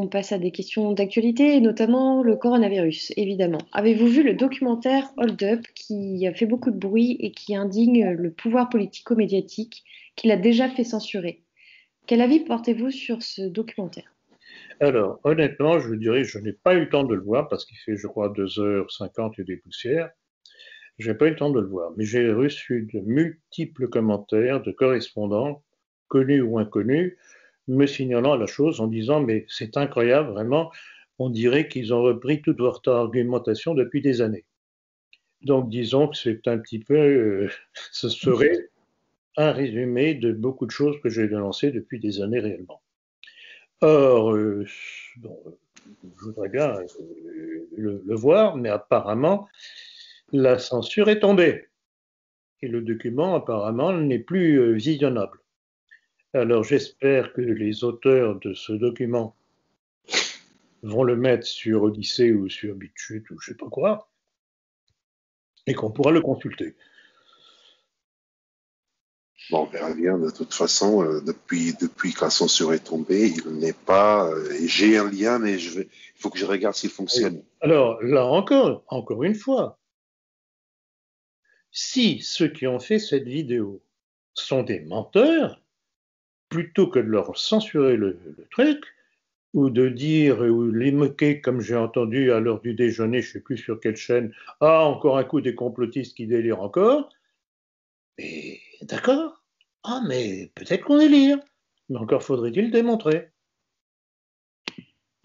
passe à des questions d'actualité, et notamment le coronavirus, évidemment. Avez-vous vu le documentaire Hold Up qui a fait beaucoup de bruit et qui indigne le pouvoir politico-médiatique qu'il a déjà fait censurer? Quel avis portez-vous sur ce documentaire? Alors, honnêtement, je vous dirais, je n'ai pas eu le temps de le voir parce qu'il fait, je crois, 2h50 et des poussières. Je n'ai pas eu le temps de le voir, mais j'ai reçu de multiples commentaires de correspondants, connus ou inconnus, me signalant la chose en disant, mais c'est incroyable, vraiment, on dirait qu'ils ont repris toute votre argumentation depuis des années. Donc, disons que c'est un petit peu, ce serait un résumé de beaucoup de choses que j'ai dénoncées depuis des années réellement. Or, bon, je voudrais bien le voir, mais apparemment, la censure est tombée. Et le document, apparemment, n'est plus visionnable. Alors, j'espère que les auteurs de ce document vont le mettre sur Odyssée ou sur BitChute ou je ne sais pas quoi, et qu'on pourra le consulter. Bon, on verra bien. De toute façon, depuis que la censure est tombée, il n'est pas. J'ai un lien, mais il faut que je regarde s'il fonctionne. Alors, là encore une fois, si ceux qui ont fait cette vidéo sont des menteurs, plutôt que de leur censurer le truc, ou de dire, ou les moquer, comme j'ai entendu à l'heure du déjeuner, je ne sais plus sur quelle chaîne, ah, encore un coup des complotistes qui délirent encore, et d'accord, ah, mais peut-être qu'on délire, mais encore faudrait-il le démontrer.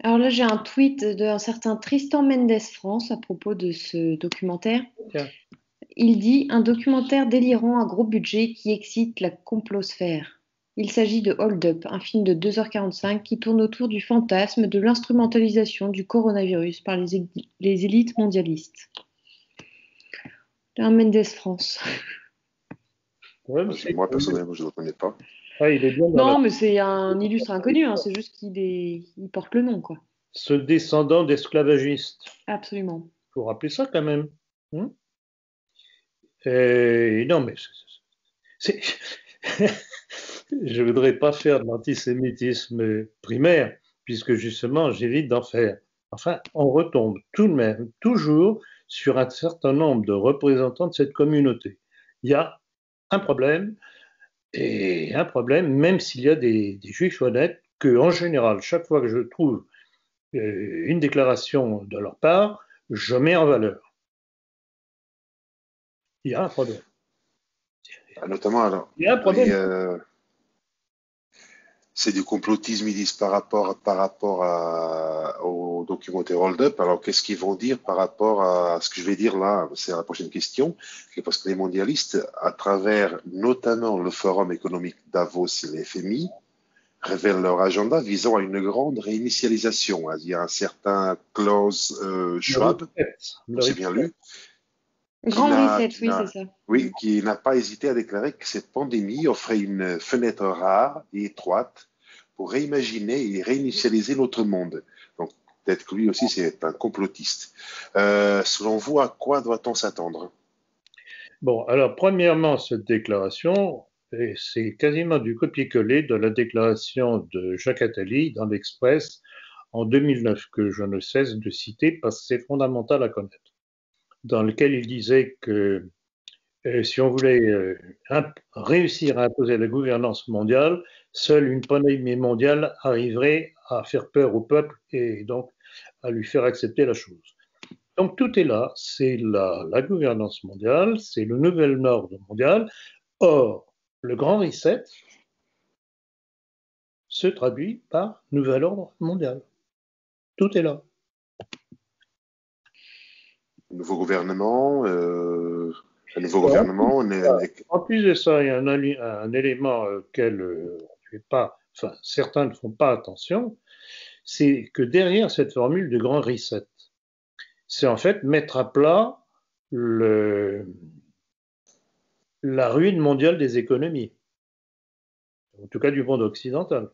Alors là, j'ai un tweet d'un certain Tristan Mendes France à propos de ce documentaire. Tiens. Il dit: un documentaire délirant à gros budget qui excite la complosphère. Il s'agit de Hold Up, un film de 2h45 qui tourne autour du fantasme de l'instrumentalisation du coronavirus par les élites mondialistes. Un Mendes France. Ouais, Moi, personnellement, je ne le connais pas. Ah, il est bien non, mais c'est un illustre inconnu, hein, c'est juste il porte le nom, quoi. Ce descendant d'esclavagistes. Absolument. Il faut rappeler ça quand même. Et non, mais je ne voudrais pas faire de l'antisémitisme primaire, puisque justement, j'évite d'en faire. Enfin, on retombe tout de même, toujours, sur un certain nombre de représentants de cette communauté. Il y a un problème, et un problème, même s'il y a des juifs honnêtes, que en général, chaque fois que je trouve une déclaration de leur part, je mets en valeur. Il y a un problème. Notamment, alors, Il y a un problème. C'est du complotisme, ils disent par rapport au documentaire Hold Up. Alors, qu'est-ce qu'ils vont dire par rapport à ce que je vais dire là? C'est la prochaine question. Parce que les mondialistes, à travers notamment le Forum économique Davos et le FMI, révèlent leur agenda visant à une grande réinitialisation. Il y a un certain Klaus Schwab, c'est bien lu. Grand reset, oui, c'est ça. Oui, qui n'a pas hésité à déclarer que cette pandémie offrait une fenêtre rare et étroite pour réimaginer et réinitialiser notre monde. Donc, peut-être que lui aussi, c'est un complotiste. Selon vous, à quoi doit-on s'attendre? Bon, alors, premièrement, cette déclaration, c'est quasiment du copier-coller de la déclaration de Jacques Attali dans l'Express en 2009, que je ne cesse de citer parce que c'est fondamental à connaître, dans lequel il disait que si on voulait réussir à imposer la gouvernance mondiale, seule une pandémie mondiale arriverait à faire peur au peuple et donc à lui faire accepter la chose. Donc tout est là, c'est la gouvernance mondiale, c'est le nouvel ordre mondial. Or, le grand reset se traduit par nouvel ordre mondial. Tout est là. Nouveau gouvernement, un nouveau gouvernement. En plus de ça, il y a un élément auquel certains ne font pas attention, c'est que derrière cette formule de grand reset, c'est en fait mettre à plat la ruine mondiale des économies, en tout cas du monde occidental.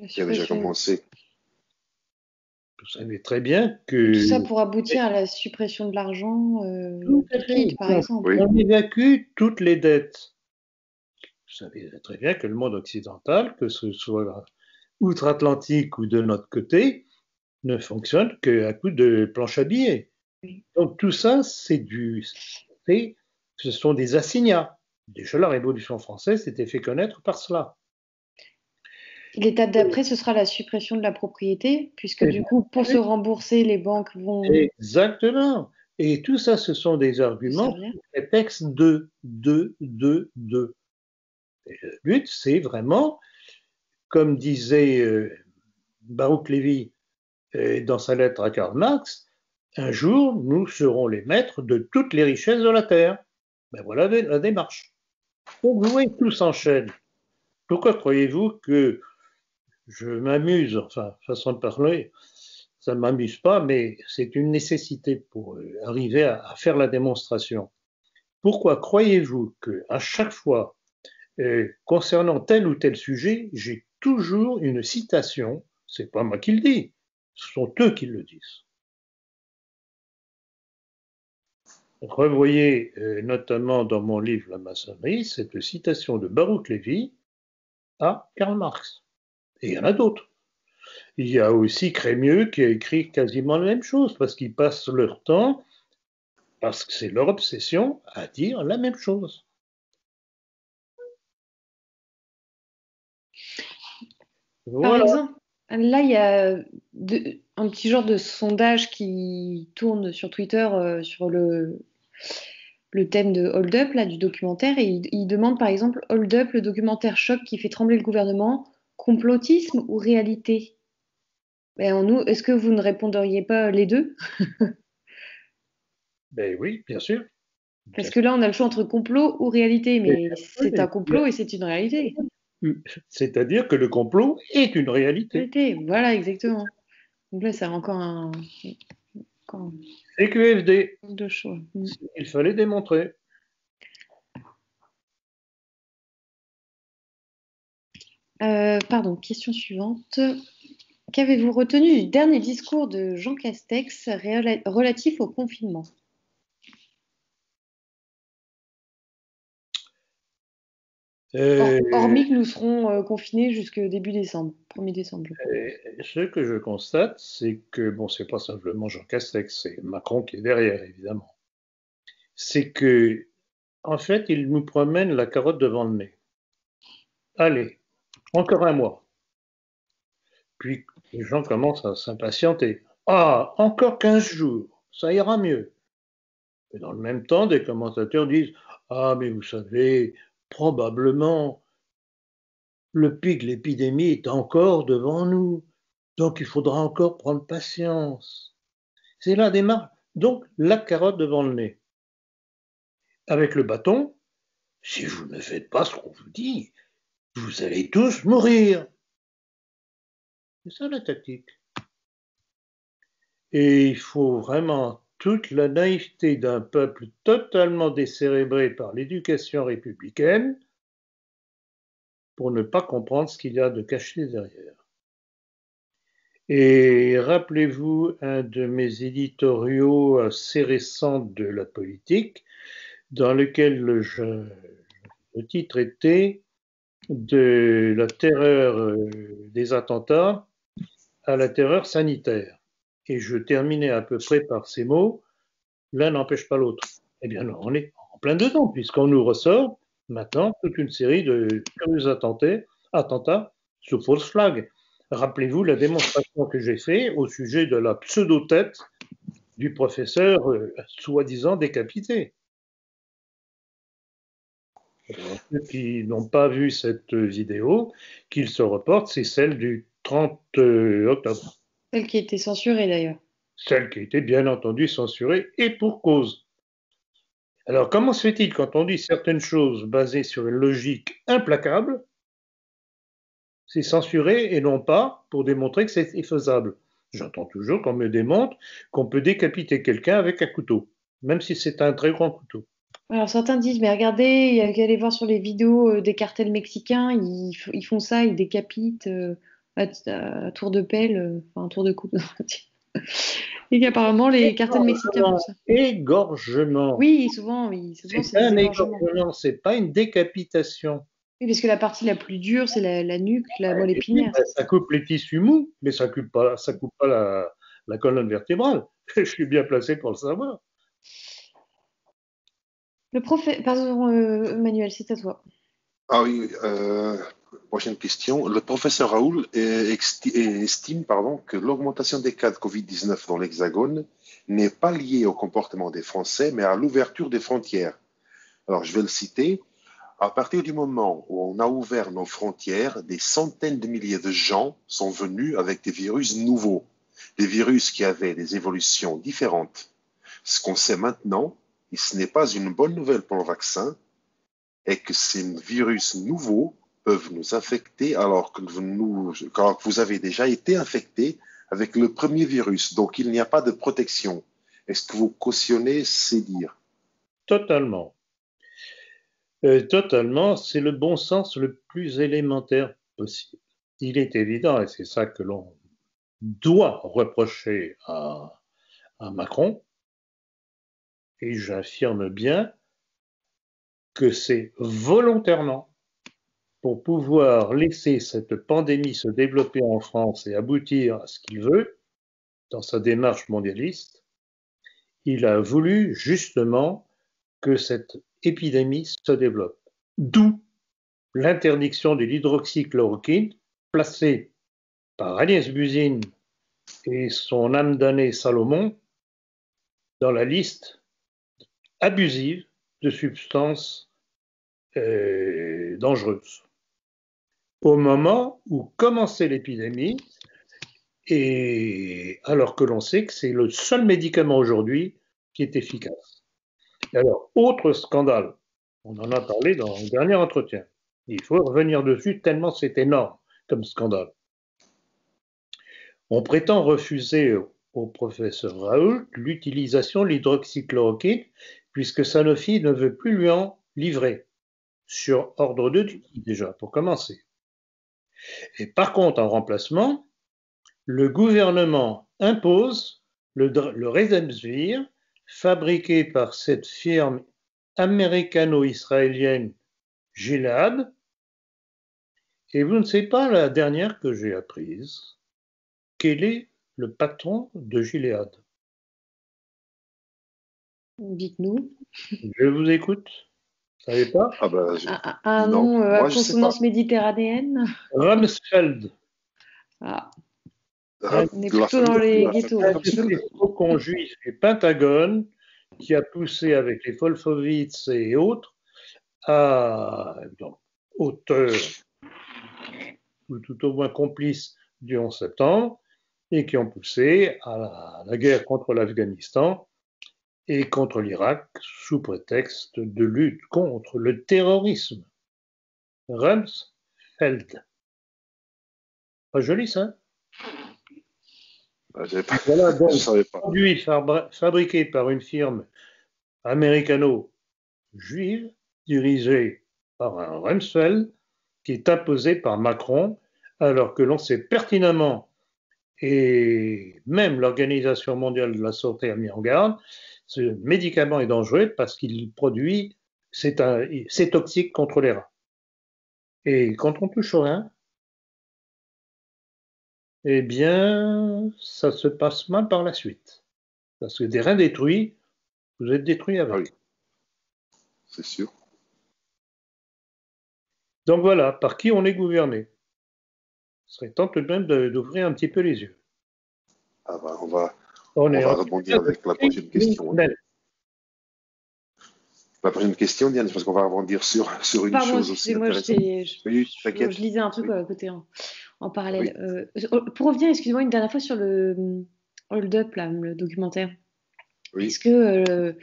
Qui a déjà commencé. Vous savez très bien que... Tout ça pour aboutir à la suppression de l'argent liquide, par exemple. Oui. On évacue toutes les dettes. Vous savez très bien que le monde occidental, que ce soit outre-Atlantique ou de notre côté, ne fonctionne qu'à coup de planche à billets. Oui. Donc tout ça, ce sont des assignats. Déjà, la Révolution française s'était fait connaître par cela. L'étape d'après, ce sera la suppression de la propriété, puisque Et du coup, pour se rembourser, les banques vont exactement. Et tout ça, ce sont des se arguments servir. sous prétexte de. Et le but, c'est vraiment, comme disait Baruch Lévy dans sa lettre à Karl Marx, un jour, nous serons les maîtres de toutes les richesses de la terre. Ben voilà la démarche. Donc, vous voyez, tout s'enchaîne. Pourquoi croyez-vous que je m'amuse, enfin, façon de parler, ça ne m'amuse pas, mais c'est une nécessité pour arriver à faire la démonstration. Pourquoi croyez-vous qu'à chaque fois, concernant tel ou tel sujet, j'ai toujours une citation, c'est pas moi qui le dis, ce sont eux qui le disent. Revoyez notamment dans mon livre La maçonnerie cette citation de Baruch Lévy à Karl Marx. Et il y en a d'autres. Il y a aussi Crémieux qui a écrit quasiment la même chose, parce qu'ils passent leur temps, parce que c'est leur obsession, à dire la même chose. Par Voilà. exemple, là, il y a un petit genre de sondage qui tourne sur Twitter sur le thème de Hold Up, là, du documentaire, et il demande par exemple Hold Up, le documentaire choc qui fait trembler le gouvernement, complotisme ou réalité? Ben, nous, est-ce que vous ne répondriez pas les deux? Ben oui, bien sûr. Parce que là, on a le choix entre complot ou réalité, mais c'est un Bien complot et c'est une réalité. sûr. C'est-à-dire que le complot est une réalité. Réalité, voilà, exactement. Donc là, c'est encore CQFD, de choix. il fallait démontrer. Pardon, question suivante. Qu'avez-vous retenu du dernier discours de Jean Castex relatif au confinement? Hormis que nous serons confinés jusqu'au début décembre, 1er décembre, je crois. Ce que je constate, c'est que, bon, c'est pas simplement Jean Castex, c'est Macron qui est derrière, évidemment. C'est que, en fait, il nous promène la carotte devant le nez. Allez, encore un mois. Puis les gens commencent à s'impatienter. Ah, encore 15 jours, ça ira mieux. Et dans le même temps, des commentateurs disent ah, mais vous savez, probablement, le pic de l'épidémie est encore devant nous. Donc il faudra encore prendre patience. C'est la démarche. Donc la carotte devant le nez. Avec le bâton, si vous ne faites pas ce qu'on vous dit, vous allez tous mourir. C'est ça la tactique. Et il faut vraiment toute la naïveté d'un peuple totalement décérébré par l'éducation républicaine pour ne pas comprendre ce qu'il y a de caché derrière. Et rappelez-vous un de mes éditoriaux assez récents de la politique, dans lequel le titre était de la terreur des attentats à la terreur sanitaire. Et je terminais à peu près par ces mots, l'un n'empêche pas l'autre. Eh bien, on est en plein dedans, puisqu'on nous ressort maintenant toute une série de curieux attentats sous fausse flag. Rappelez-vous la démonstration que j'ai faite au sujet de la pseudo-tête du professeur soi-disant décapité. Alors, ceux qui n'ont pas vu cette vidéo, qu'ils se reportent, c'est celle du 30 octobre. Celle qui a été censurée d'ailleurs. Celle qui a été bien entendu censurée et pour cause. Alors, comment se fait-il quand on dit certaines choses basées sur une logique implacable, c'est censuré et non pas pour démontrer que c'est faisable? J'entends toujours qu'on me démontre qu'on peut décapiter quelqu'un avec un couteau, même si c'est un très grand couteau. Alors certains disent, mais regardez, il y a qu'à aller voir sur les vidéos des cartels mexicains, ils font ça, ils décapitent à tour de pelle, enfin tour de coupe. Et qu'apparemment les cartels mexicains font ça. Égorgement. Oui, souvent c'est C'est un des égorgements. égorgement, c'est pas une décapitation. Oui, parce que la partie la plus dure, c'est la nuque, la moelle Et puis, épinière. ça coupe les tissus mous, mais ça coupe pas la colonne vertébrale. Je suis bien placé pour le savoir. Pardon, Manuel, c'est à toi. Ah oui, prochaine question. Le professeur Raoul estime que l'augmentation des cas de Covid-19 dans l'Hexagone n'est pas liée au comportement des Français, mais à l'ouverture des frontières. Alors, je vais le citer. À partir du moment où on a ouvert nos frontières, des centaines de milliers de gens sont venus avec des virus nouveaux, des virus qui avaient des évolutions différentes. Ce qu'on sait maintenant, et ce n'est pas une bonne nouvelle pour le vaccin, est que ces virus nouveaux peuvent nous infecter alors que vous avez déjà été infecté avec le premier virus. Donc, il n'y a pas de protection. Est-ce que vous cautionnez ces dires? Totalement. Totalement, c'est le bon sens le plus élémentaire possible. Il est évident, et c'est ça que l'on doit reprocher à Macron, et j'affirme bien que c'est volontairement pour pouvoir laisser cette pandémie se développer en France et aboutir à ce qu'il veut dans sa démarche mondialiste. Il a voulu justement que cette épidémie se développe. D'où l'interdiction de l'hydroxychloroquine placée par Agnès Buzyn et son âme damnée Salomon dans la liste abusive de substances dangereuses. Au moment où commençait l'épidémie, et alors que l'on sait que c'est le seul médicament aujourd'hui qui est efficace. Et alors, autre scandale, on en a parlé dans le dernier entretien, il faut revenir dessus tellement c'est énorme comme scandale. On prétend refuser au professeur Raoult l'utilisation de l'hydroxychloroquine puisque Sanofi ne veut plus lui en livrer, sur ordre de Dieu déjà, pour commencer. Et par contre, en remplacement, le gouvernement impose le Remdesivir, fabriqué par cette firme américano-israélienne Gilead. Et vous ne savez pas la dernière que j'ai apprise. Quel est le patron de Gilead? Dites-nous. Je vous écoute. Vous ne savez pas? Ah ben, Un non, nom à moi je sais pas. consonance méditerranéenne. Rumsfeld. Ah, Ah, on est de la plutôt famille dans les de ghettos là. Faucon juif et Pentagone qui a poussé avec les Wolfowitz et autres à donc, auteurs ou tout au moins complices du 11 septembre et qui ont poussé à la guerre contre l'Afghanistan et contre l'Irak sous prétexte de lutte contre le terrorisme. Rumsfeld. Pas joli ça? Voilà donc je savais pas. produit fabriqué par une firme américano-juive dirigée par un Rumsfeld qui est imposé par Macron alors que l'on sait pertinemment et même l'Organisation mondiale de la santé a mis en garde, ce médicament est dangereux parce qu'il produit, c'est toxique contre les rats. Et quand on touche aux reins, eh bien, ça se passe mal par la suite. Parce que des reins détruits, vous êtes détruit Ah avec. oui, c'est sûr. Donc voilà, par qui on est gouverné. Ce serait temps tout de même d'ouvrir un petit peu les yeux. Ah ben, On on est va en rebondir avec la prochaine question. Hein. La prochaine question, Diane, parce qu'on va rebondir sur une Pardon, chose aussi excusez-moi, intéressante. Oui, t'inquiète. je lisais un truc Oui, à côté en oui. parallèle. Pour revenir, excusez-moi, une dernière fois sur le Hold Up, là, le documentaire. Oui. Est-ce que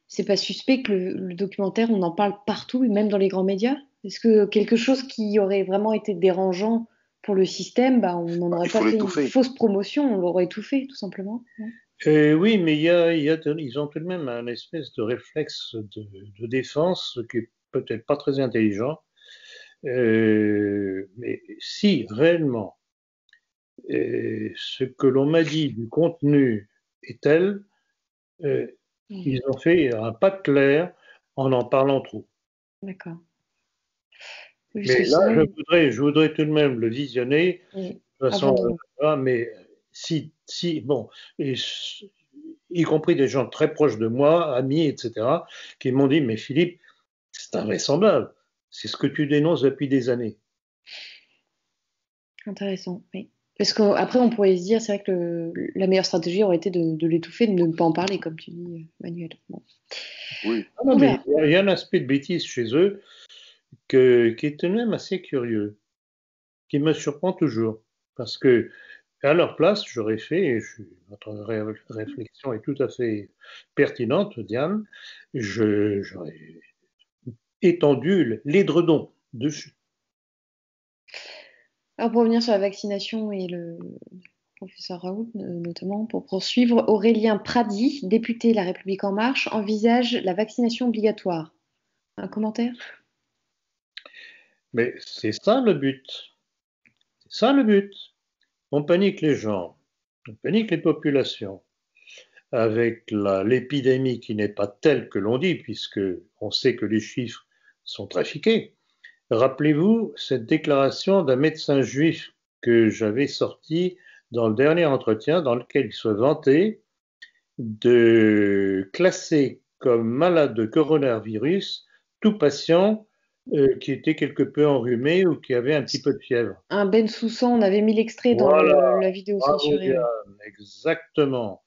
c'est pas suspect que le documentaire, on en parle partout, et même dans les grands médias? Est-ce que quelque chose qui aurait vraiment été dérangeant pour le système, bah, on n'en Bah, aurait il pas faut fait une l'étouffer. fausse promotion, on l'aurait tout fait, tout simplement? Non. Oui, mais ils ont tout de même un espèce de réflexe de défense qui est peut-être pas très intelligent. Mais si réellement ce que l'on m'a dit du contenu est tel, euh, ils ont fait un pas de clair en parlant trop. D'accord. Mais là, je voudrais tout de même le visionner. Oui, De toute façon, mais bon, y compris des gens très proches de moi, amis, etc., qui m'ont dit, mais Philippe, c'est invraisemblable. C'est ce que tu dénonces depuis des années. Intéressant, oui. Parce qu'après, on pourrait se dire, c'est vrai que la meilleure stratégie aurait été de l'étouffer, de ne pas en parler, comme tu dis, Manuel. Bon. Oui. Non, mais il y a un aspect de bêtise chez eux qui est tout de même assez curieux, qui me surprend toujours. Parce que, à leur place, j'aurais fait, votre réflexion est tout à fait pertinente, Diane, j'aurais étendu l'édredon dessus. Alors, pour revenir sur la vaccination et le professeur Raoult, notamment, pour poursuivre, Aurélien Pradi, député La République En Marche, envisage la vaccination obligatoire. Un commentaire? Mais c'est ça le but. C'est ça le but. On panique les gens, on panique les populations avec l'épidémie qui n'est pas telle que l'on dit, puisque on sait que les chiffres sont trafiqués. Rappelez-vous cette déclaration d'un médecin juif que j'avais sorti dans le dernier entretien, dans lequel il se vantait de classer comme malade de coronavirus tout patient qui était quelque peu enrhumé ou qui avait un petit peu de fièvre. Un Ben Soussan, on avait mis l'extrait dans la vidéo censurée. Diane, exactement.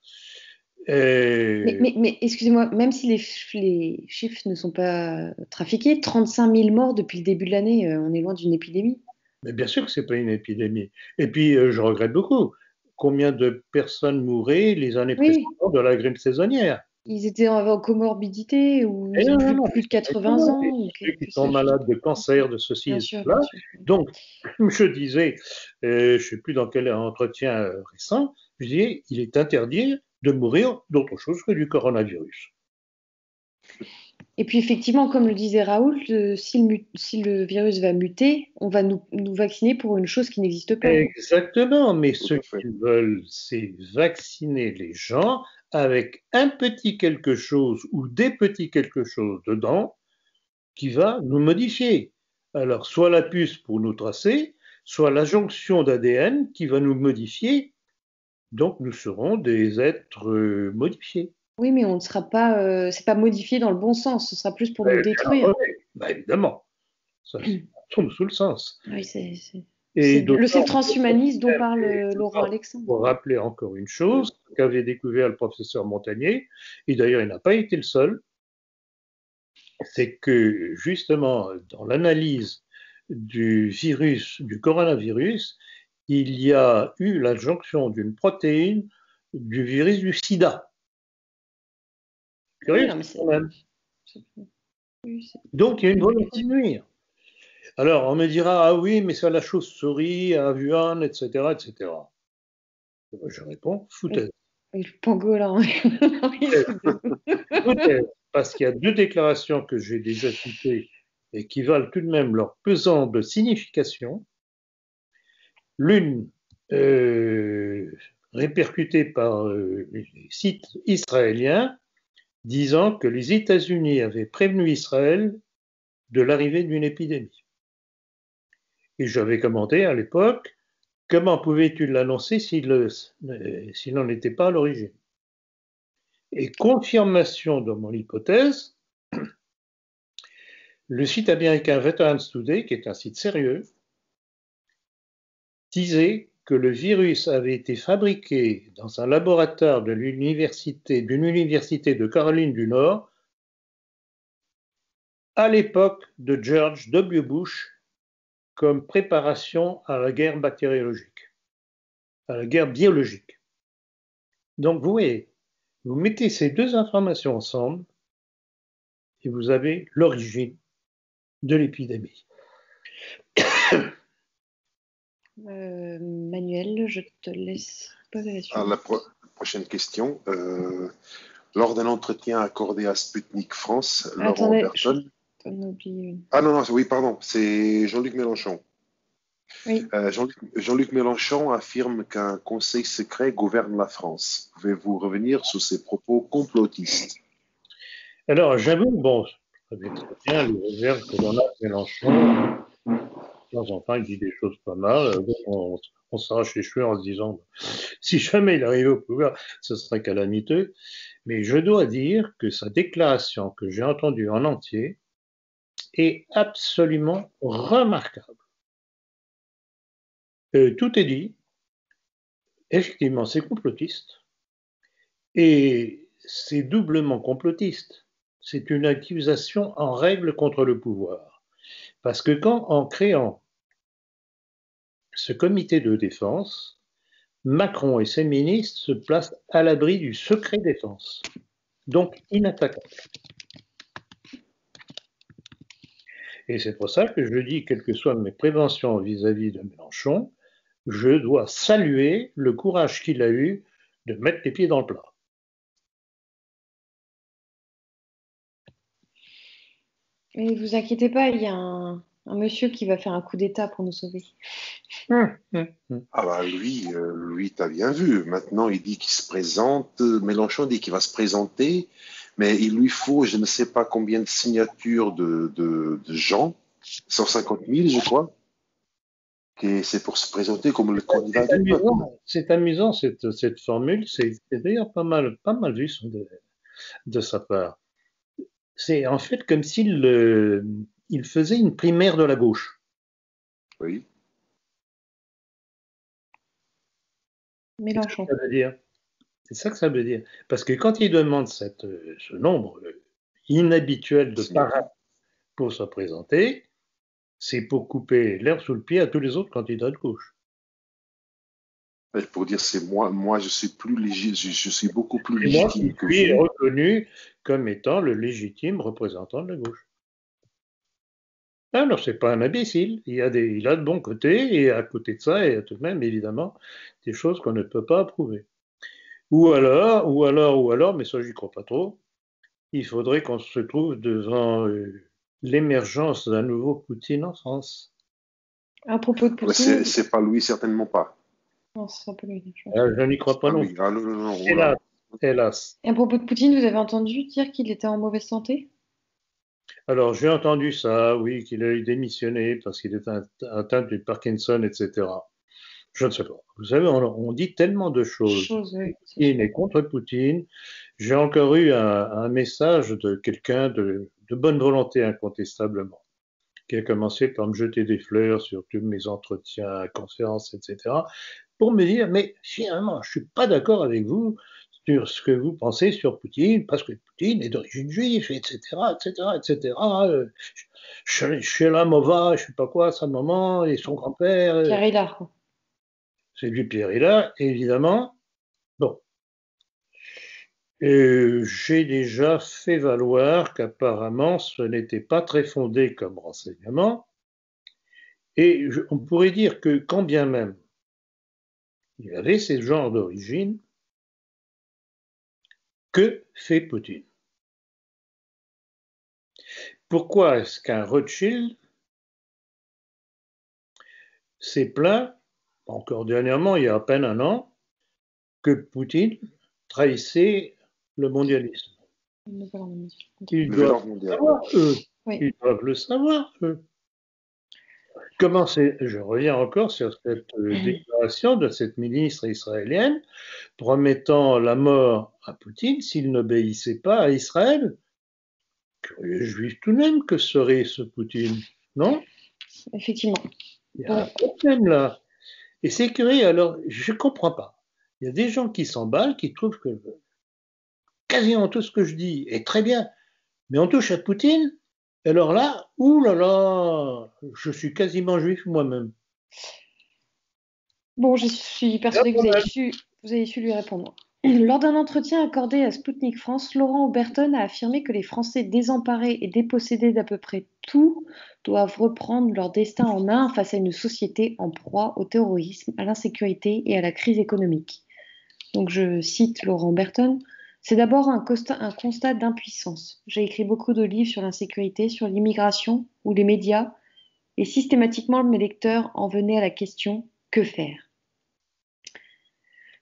Mais excusez-moi, même si les chiffres ne sont pas trafiqués, 35 000 morts depuis le début de l'année, on est loin d'une épidémie. Mais bien sûr que ce n'est pas une épidémie. Et puis, je regrette beaucoup. Combien de personnes mouraient les années précédentes de la grippe saisonnière? Ils étaient en comorbidité ou ils ont plus de 80 ans. Ceux qui sont malades de cancer, de ceci et cela. Donc, comme je disais, je ne sais plus dans quel entretien récent, je disais, il est interdit de mourir d'autre chose que du coronavirus. Et puis effectivement, comme le disait Raoult, si le virus va muter, on va nous vacciner pour une chose qui n'existe pas. Exactement, mais ce qu'ils veulent, c'est vacciner les gens avec un petit quelque chose ou des petits quelque chose dedans qui va nous modifier. Alors, soit la puce pour nous tracer, soit la jonction d'ADN qui va nous modifier. Donc, nous serons des êtres modifiés. Oui, mais on ne sera pas, c'est pas modifié dans le bon sens, ce sera plus pour nous détruire. Évidemment, ça tombe sous le sens. Oui, c'est le transhumanisme dont parle Laurent Alexandre. Pour rappeler encore une chose qu'avait découvert le professeur Montagnier, et d'ailleurs il n'a pas été le seul, c'est que justement dans l'analyse du virus, du coronavirus, il y a eu la jonction d'une protéine du virus du sida. Curieux, quand même. Donc il y a une volonté de nuire. Alors on me dira, ah oui, mais c'est la chauve-souris, à Wuhan, etc., etc. Je réponds, foutaise. Le pangolin. Foutaise, parce qu'il y a deux déclarations que j'ai déjà citées et qui valent tout de même leur pesant de signification. L'une répercutée par les sites israéliens disant que les États-Unis avaient prévenu Israël de l'arrivée d'une épidémie. Et j'avais commenté à l'époque, comment pouvais-tu l'annoncer s'il n'en était pas à l'origine? Et confirmation de mon hypothèse, le site américain Veterans Today, qui est un site sérieux, disait que le virus avait été fabriqué dans un laboratoire d'une université de Caroline du Nord à l'époque de George W. Bush comme préparation à la guerre bactériologique, à la guerre biologique. Donc vous voyez, vous mettez ces deux informations ensemble et vous avez l'origine de l'épidémie. Manuel, je te laisse poser la suite. La prochaine question. Lors d'un entretien accordé à Sputnik France, Laurent Berton... Ah non, oui, pardon, c'est Jean-Luc Mélenchon. Oui. Jean-Luc Mélenchon affirme qu'un conseil secret gouverne la France. Pouvez-vous revenir sur ces propos complotistes? Alors, j'avoue, bon, ça très bien les réserves que l'on a de Mélenchon. temps en temps, il dit des choses pas mal. On s'arrache les cheveux en se disant, si jamais il arrivait au pouvoir, ce serait calamiteux. Mais je dois dire que sa déclaration que j'ai entendue en entier est absolument remarquable. Tout est dit. Effectivement, c'est complotiste. Et c'est doublement complotiste. C'est une accusation en règle contre le pouvoir. Parce que en créant ce comité de défense, Macron et ses ministres se placent à l'abri du secret défense, donc inattaquable. Et c'est pour ça que je dis, quelles que soient mes préventions vis-à-vis de Mélenchon, je dois saluer le courage qu'il a eu de mettre les pieds dans le plat. Mais vous inquiétez pas, il y a un monsieur qui va faire un coup d'État pour nous sauver. Ah bah lui, t'as bien vu. Maintenant, il dit qu'il se présente. Mélenchon dit qu'il va se présenter, mais il lui faut, je ne sais pas combien de signatures de gens, 150 000, je crois, et c'est pour se présenter comme le candidat du peuple. C'est amusant cette formule. C'est d'ailleurs pas mal vu de sa part. C'est en fait comme s'il il faisait une primaire de la gauche. Oui. Mélenchon. Ça veut dire. C'est ça que ça veut dire. Parce que quand il demande ce nombre inhabituel de parrains pour se présenter, c'est pour couper l'herbe sous le pied à tous les autres candidats de gauche. Pour dire c'est moi je suis je suis beaucoup plus Et moi, légitime que lui est vous. reconnu comme étant le légitime représentant de la gauche. Alors, c'est pas un imbécile. Il a de bons côtés, et à côté de ça, il y a tout de même, évidemment, des choses qu'on ne peut pas approuver. Ou alors, mais ça, j'y crois pas trop, il faudrait qu'on se trouve devant l'émergence d'un nouveau Poutine en France. À propos de Poutine. C'est pas lui, certainement pas. Non, ce sera pas lui. Je n'y crois pas non plus. Ah, non, Hélas. Hélas. Et à propos de Poutine, vous avez entendu dire qu'il était en mauvaise santé? Alors, j'ai entendu ça, oui, qu'il a démissionné parce qu'il était atteint du Parkinson, etc. Je ne sais pas. Vous savez, on dit tellement de choses. Oui, Poutine est contre Poutine. J'ai encore eu un message de quelqu'un de bonne volonté, incontestablement, qui a commencé par me jeter des fleurs sur tous mes entretiens, conférences, etc., pour me dire, mais finalement, je ne suis pas d'accord avec vous sur ce que vous pensez sur Poutine, parce que Poutine est d'origine juive, etc., etc., etc. Shelamova, je ne sais pas quoi, sa maman et son grand-père. Pierre Hillard. C'est lui, Pierre Hillard, évidemment. Bon. J'ai déjà fait valoir qu'apparemment ce n'était pas très fondé comme renseignement. Et on pourrait dire que quand bien même il avait ce genre d'origine, que fait Poutine? Pourquoi est-ce qu'un Rothschild s'est plaint, encore dernièrement, il y a à peine un an, que Poutine trahissait le mondialisme? Ils doivent le savoir, eux. Ils doivent le savoir, eux. Comment je reviens encore sur cette déclaration de cette ministre israélienne promettant la mort à Poutine s'il n'obéissait pas à Israël. Curieux juif tout de même que serait ce Poutine, non? Effectivement. Il y a un problème là. Et c'est curieux, alors je ne comprends pas. Il y a des gens qui s'emballent, qui trouvent que quasiment tout ce que je dis est très bien, mais on touche à Poutine, alors là, oulala, je suis quasiment juif moi-même. Bon, je suis persuadée que vous avez su lui répondre. Lors d'un entretien accordé à Sputnik France, Laurent Oberton a affirmé que les Français désemparés et dépossédés d'à peu près tout doivent reprendre leur destin en main face à une société en proie au terrorisme, à l'insécurité et à la crise économique. Donc je cite Laurent Oberton. C'est d'abord un constat d'impuissance. J'ai écrit beaucoup de livres sur l'insécurité, sur l'immigration ou les médias, et systématiquement mes lecteurs en venaient à la question « Que faire ?»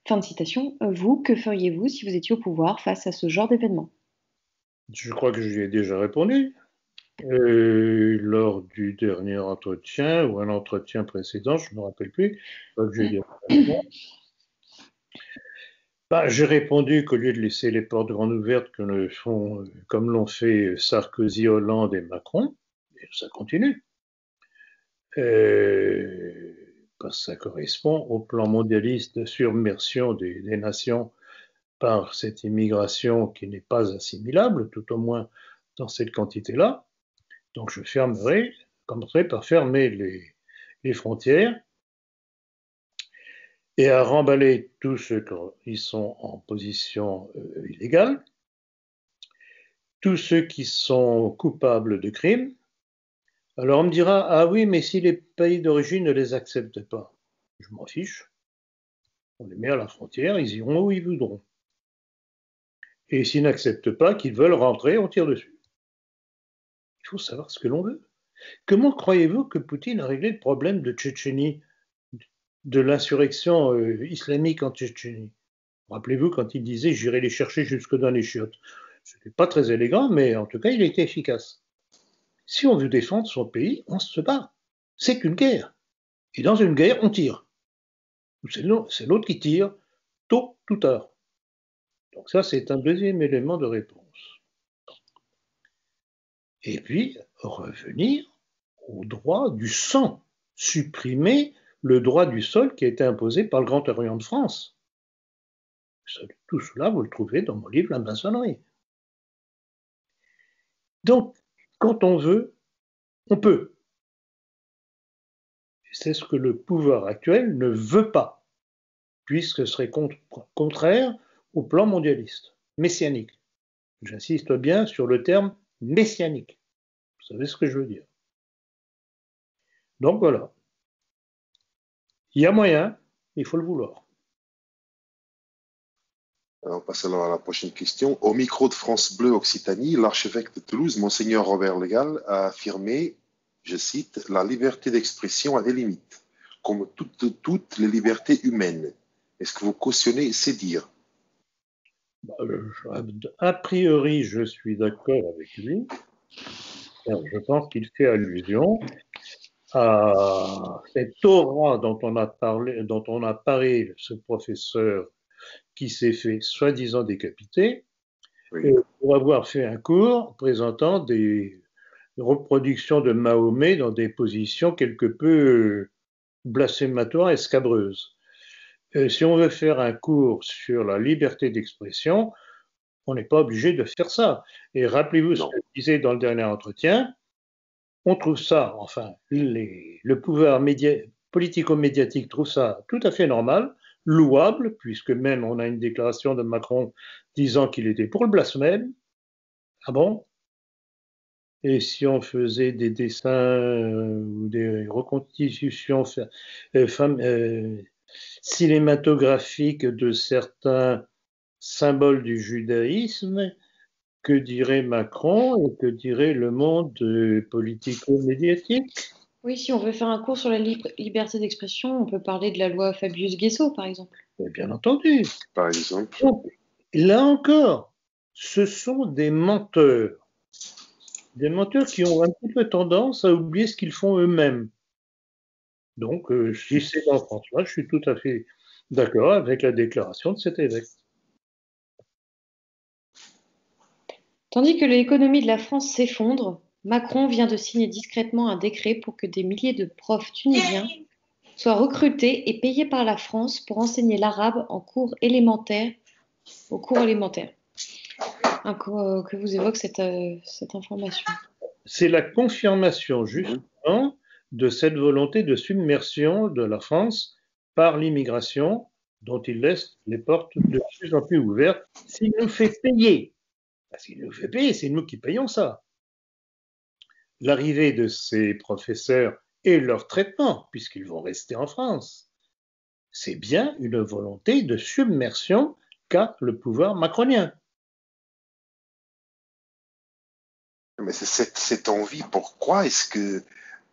Fin de citation. Vous, que feriez-vous si vous étiez au pouvoir face à ce genre d'événement? Je crois que je lui ai déjà répondu lors du dernier entretien ou un entretien précédent, je ne me rappelle plus, que j'ai dit. J'ai répondu qu'au lieu de laisser les portes grandes ouvertes comme l'ont fait Sarkozy, Hollande et Macron, et ça continue, parce que ça correspond au plan mondialiste de submersion des nations par cette immigration qui n'est pas assimilable, tout au moins dans cette quantité-là. Donc je commencerai par fermer les frontières et à remballer tous ceux qui sont en position illégale, tous ceux qui sont coupables de crimes. Alors on me dira, ah oui, mais si les pays d'origine ne les acceptent pas, je m'en fiche. On les met à la frontière, ils iront où ils voudront. Et s'ils n'acceptent pas, qu'ils veulent rentrer, on tire dessus. Il faut savoir ce que l'on veut. Comment croyez-vous que Poutine a réglé le problème de Tchétchénie, de l'insurrection islamique en Tchétchénie? Rappelez-vous quand il disait « j'irai les chercher jusque dans les chiottes ». Ce n'était pas très élégant, mais en tout cas, il a été efficace. Si on veut défendre son pays, on se bat. C'est qu'une guerre. Et dans une guerre, on tire. C'est l'autre qui tire, tôt ou tard. Donc ça, c'est un deuxième élément de réponse. Et puis, revenir au droit du sang, supprimer le droit du sol qui a été imposé par le Grand Orient de France. Tout cela, vous le trouvez dans mon livre « La maçonnerie ». Donc, quand on veut, on peut. C'est ce que le pouvoir actuel ne veut pas, puisque ce serait contraire au plan mondialiste, messianique. J'insiste bien sur le terme messianique. Vous savez ce que je veux dire. Donc voilà. Il y a moyen, il faut le vouloir. Alors, on passe alors à la prochaine question. Au micro de France Bleu Occitanie, l'archevêque de Toulouse, Monseigneur Robert Légal, a affirmé, je cite, « La liberté d'expression a des limites, comme toutes les libertés humaines ». Est-ce que vous cautionnez ces dires? A priori, je suis d'accord avec lui. Je pense qu'il fait allusion à cette aura dont on a parlé, ce professeur qui s'est fait soi-disant décapiter, oui, pour avoir fait un cours présentant des reproductions de Mahomet dans des positions quelque peu blasphématoires et scabreuses. Si on veut faire un cours sur la liberté d'expression, on n'est pas obligé de faire ça. Et rappelez-vous ce que je disais dans le dernier entretien, on trouve ça, enfin, le pouvoir politico-médiatique trouve ça tout à fait normal, louable, puisque même on a une déclaration de Macron disant qu'il était pour le blasphème. Ah bon? Et si on faisait des dessins ou des reconstitutions cinématographiques de certains symboles du judaïsme, que dirait Macron et que dirait le monde politico-médiatique? Oui, si on veut faire un cours sur la liberté d'expression, on peut parler de la loi Fabius-Guessot, par exemple. Bien entendu. Par exemple. Donc, là encore, ce sont des menteurs. Des menteurs qui ont un petit peu tendance à oublier ce qu'ils font eux-mêmes. Donc, si c'est dans ce sens-là, je suis tout à fait d'accord avec la déclaration de cet évêque. Tandis que l'économie de la France s'effondre, Macron vient de signer discrètement un décret pour que des milliers de profs tunisiens soient recrutés et payés par la France pour enseigner l'arabe au cours élémentaire. Que vous évoque cette information. C'est la confirmation, justement, de cette volonté de submersion de la France par l'immigration, dont il laisse les portes de plus en plus ouvertes, s'il nous fait payer. Parce qu'il nous fait payer, c'est nous qui payons ça. L'arrivée de ces professeurs et leur traitement, puisqu'ils vont rester en France, c'est bien une volonté de submersion qu'a le pouvoir macronien. Mais c'est cette envie, pourquoi est-ce que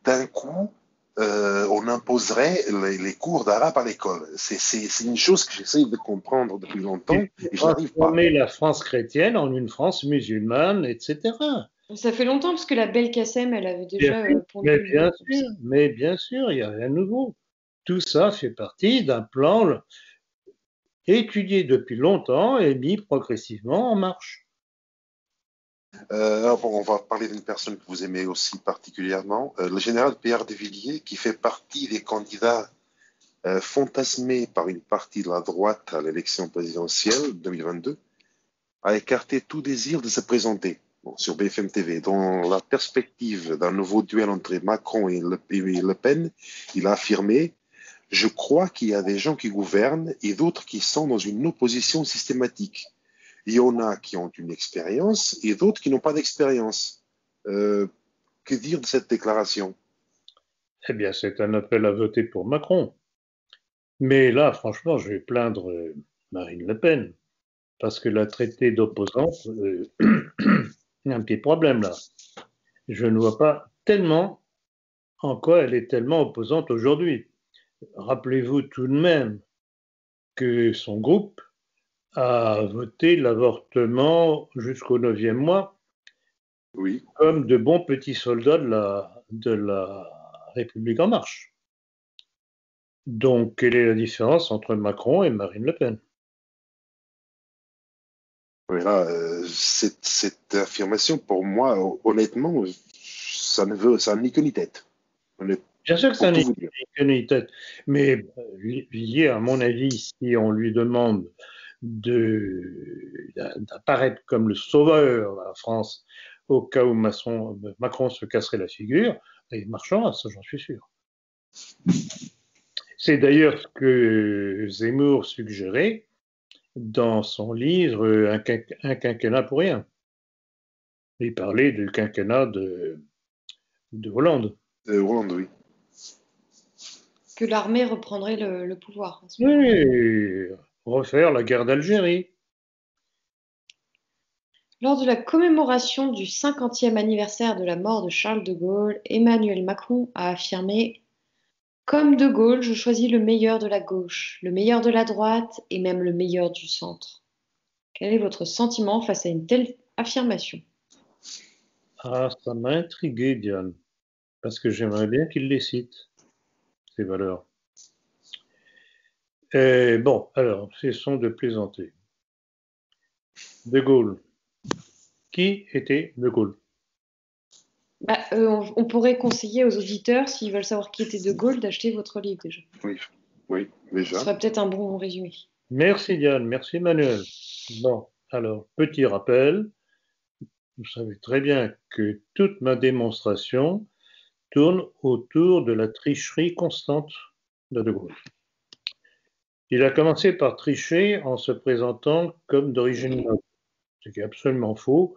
d'un coup, on imposerait les cours d'arabe à l'école? C'est une chose que j'essaie de comprendre depuis longtemps et je n'arrive pas. Transformer la France chrétienne en une France musulmane, etc. Ça fait longtemps parce que la belle Kassem, elle avait Bien déjà sûr, pondu une bombe comme ça. mais bien sûr, il n'y a rien de nouveau. Tout ça fait partie d'un plan étudié depuis longtemps et mis progressivement en marche. Alors, bon, on va parler d'une personne que vous aimez aussi particulièrement, le général Pierre de Villiers, qui fait partie des candidats fantasmés par une partie de la droite à l'élection présidentielle 2022, a écarté tout désir de se présenter sur BFM TV. Dans la perspective d'un nouveau duel entre Macron et Le Pen, il a affirmé: je crois qu'il y a des gens qui gouvernent et d'autres qui sont dans une opposition systématique. Il y en a qui ont une expérience et d'autres qui n'ont pas d'expérience. Que dire de cette déclaration? Eh bien, c'est un appel à voter pour Macron. Mais là, franchement, je vais plaindre Marine Le Pen, parce que la traité d'opposante, il y a un petit problème là. Je ne vois pas tellement en quoi elle est tellement opposante aujourd'hui. Rappelez-vous tout de même que son groupe a voté l'avortement jusqu'au 9e mois Oui, comme de bons petits soldats de la République en marche. Donc, quelle est la différence entre Macron et Marine Le Pen? voilà, cette affirmation, pour moi, honnêtement, ça n'a ni queue ni tête. Bien sûr que ça Pour tout n'est vous dire. ni tête, mais Villiers, à mon avis, si on lui demande d'apparaître comme le sauveur de la France au cas où Macron se casserait la figure, il marchera, ça j'en suis sûr. C'est d'ailleurs ce que Zemmour suggérait dans son livre Un quinquennat pour rien. Il parlait du quinquennat de Hollande. Hollande, oui. Que l'armée reprendrait le pouvoir à ce moment-là. Oui, refaire la guerre d'Algérie. Lors de la commémoration du 50e anniversaire de la mort de Charles de Gaulle, Emmanuel Macron a affirmé: comme de Gaulle, je choisis le meilleur de la gauche, le meilleur de la droite et même le meilleur du centre. Quel est votre sentiment face à une telle affirmation? Ah, ça m'a intrigué, Diane, parce que j'aimerais bien qu'il les cite, ces valeurs. Et bon, alors, cessons de plaisanter. De Gaulle. Qui était De Gaulle? On pourrait conseiller aux auditeurs, s'ils veulent savoir qui était de Gaulle, d'acheter votre livre déjà. Oui, oui, Ce déjà. serait peut-être un bon résumé. Merci, Diane, merci, Manuel. Bon, alors, petit rappel, vous savez très bien que toute ma démonstration tourne autour de la tricherie constante de Gaulle. Il a commencé par tricher en se présentant comme d'origine noble, ce qui est absolument faux.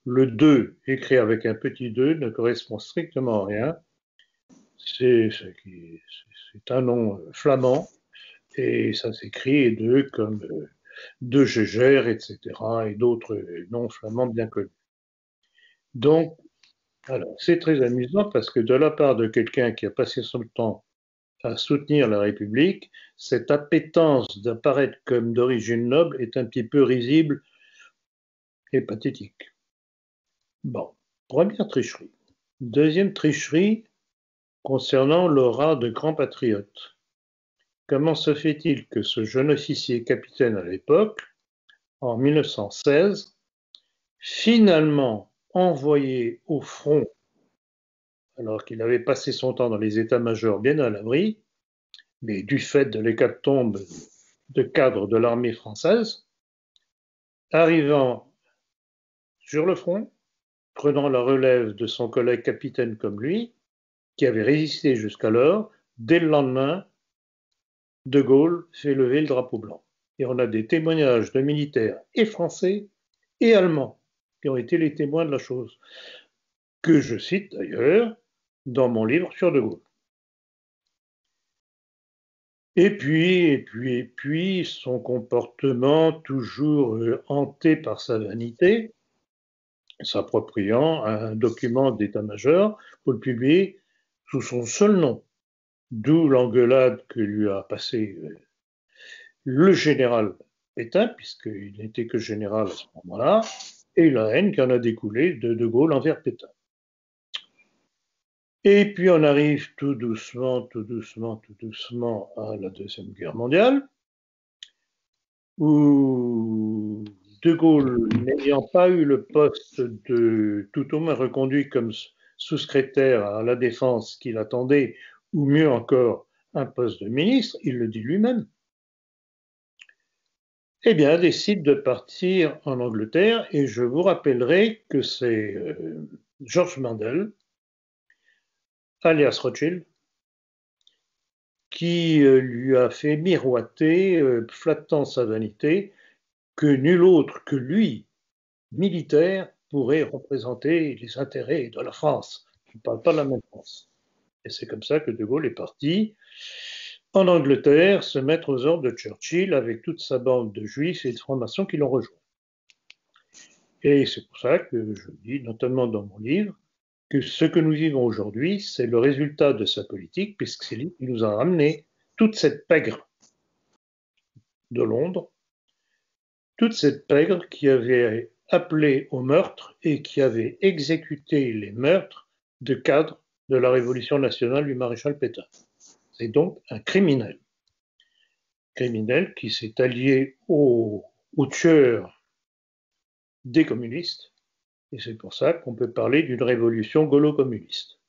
Le 2, écrit avec un petit 2, ne correspond strictement à rien. C'est un nom flamand et ça s'écrit de comme de Gégère, etc. et d'autres noms flamands bien connus. Donc, alors, c'est très amusant parce que de la part de quelqu'un qui a passé son temps à soutenir la République, cette appétence d'apparaître comme d'origine noble est un petit peu risible et pathétique. Bon, première tricherie. Deuxième tricherie concernant l'aura de grand patriote. Comment se fait-il que ce jeune officier capitaine à l'époque, en 1916, finalement envoyé au front, alors qu'il avait passé son temps dans les états-majors bien à l'abri, mais du fait de l'hécatombe de cadres de l'armée française, arrivant sur le front, prenant la relève de son collègue capitaine comme lui, qui avait résisté jusqu'alors, dès le lendemain, De Gaulle fait lever le drapeau blanc. Et on a des témoignages de militaires et français et allemands qui ont été les témoins de la chose, que je cite d'ailleurs dans mon livre sur De Gaulle. Et puis, son comportement toujours hanté par sa vanité, s'appropriant un document d'état-major pour le publier sous son seul nom, d'où l'engueulade que lui a passé le général Pétain, puisqu'il n'était que général à ce moment-là, et la haine qui en a découlé de Gaulle envers Pétain. Et puis on arrive tout doucement à la Deuxième Guerre mondiale, où De Gaulle, n'ayant pas eu le poste de tout au moins reconduit comme sous-secrétaire à la Défense qu'il attendait, ou mieux encore, un poste de ministre, il le dit lui-même, eh bien, décide de partir en Angleterre, et je vous rappellerai que c'est George Mandel, alias Rothschild, qui lui a fait miroiter, flattant sa vanité, que nul autre que lui, militaire, pourrait représenter les intérêts de la France. Je ne parle pas de la même France. Et c'est comme ça que De Gaulle est parti en Angleterre se mettre aux ordres de Churchill avec toute sa bande de juifs et de francs-maçons qui l'ont rejoint. Et c'est pour ça que je dis, notamment dans mon livre, que ce que nous vivons aujourd'hui, c'est le résultat de sa politique, puisque c'est lui qui nous a ramené toute cette pègre de Londres, toute cette pègre qui avait appelé au meurtre et qui avait exécuté les meurtres de cadres de la Révolution nationale du maréchal Pétain. C'est donc un criminel. Criminel qui s'est allié aux tueurs des communistes, et c'est pour ça qu'on peut parler d'une révolution gaulo-communiste.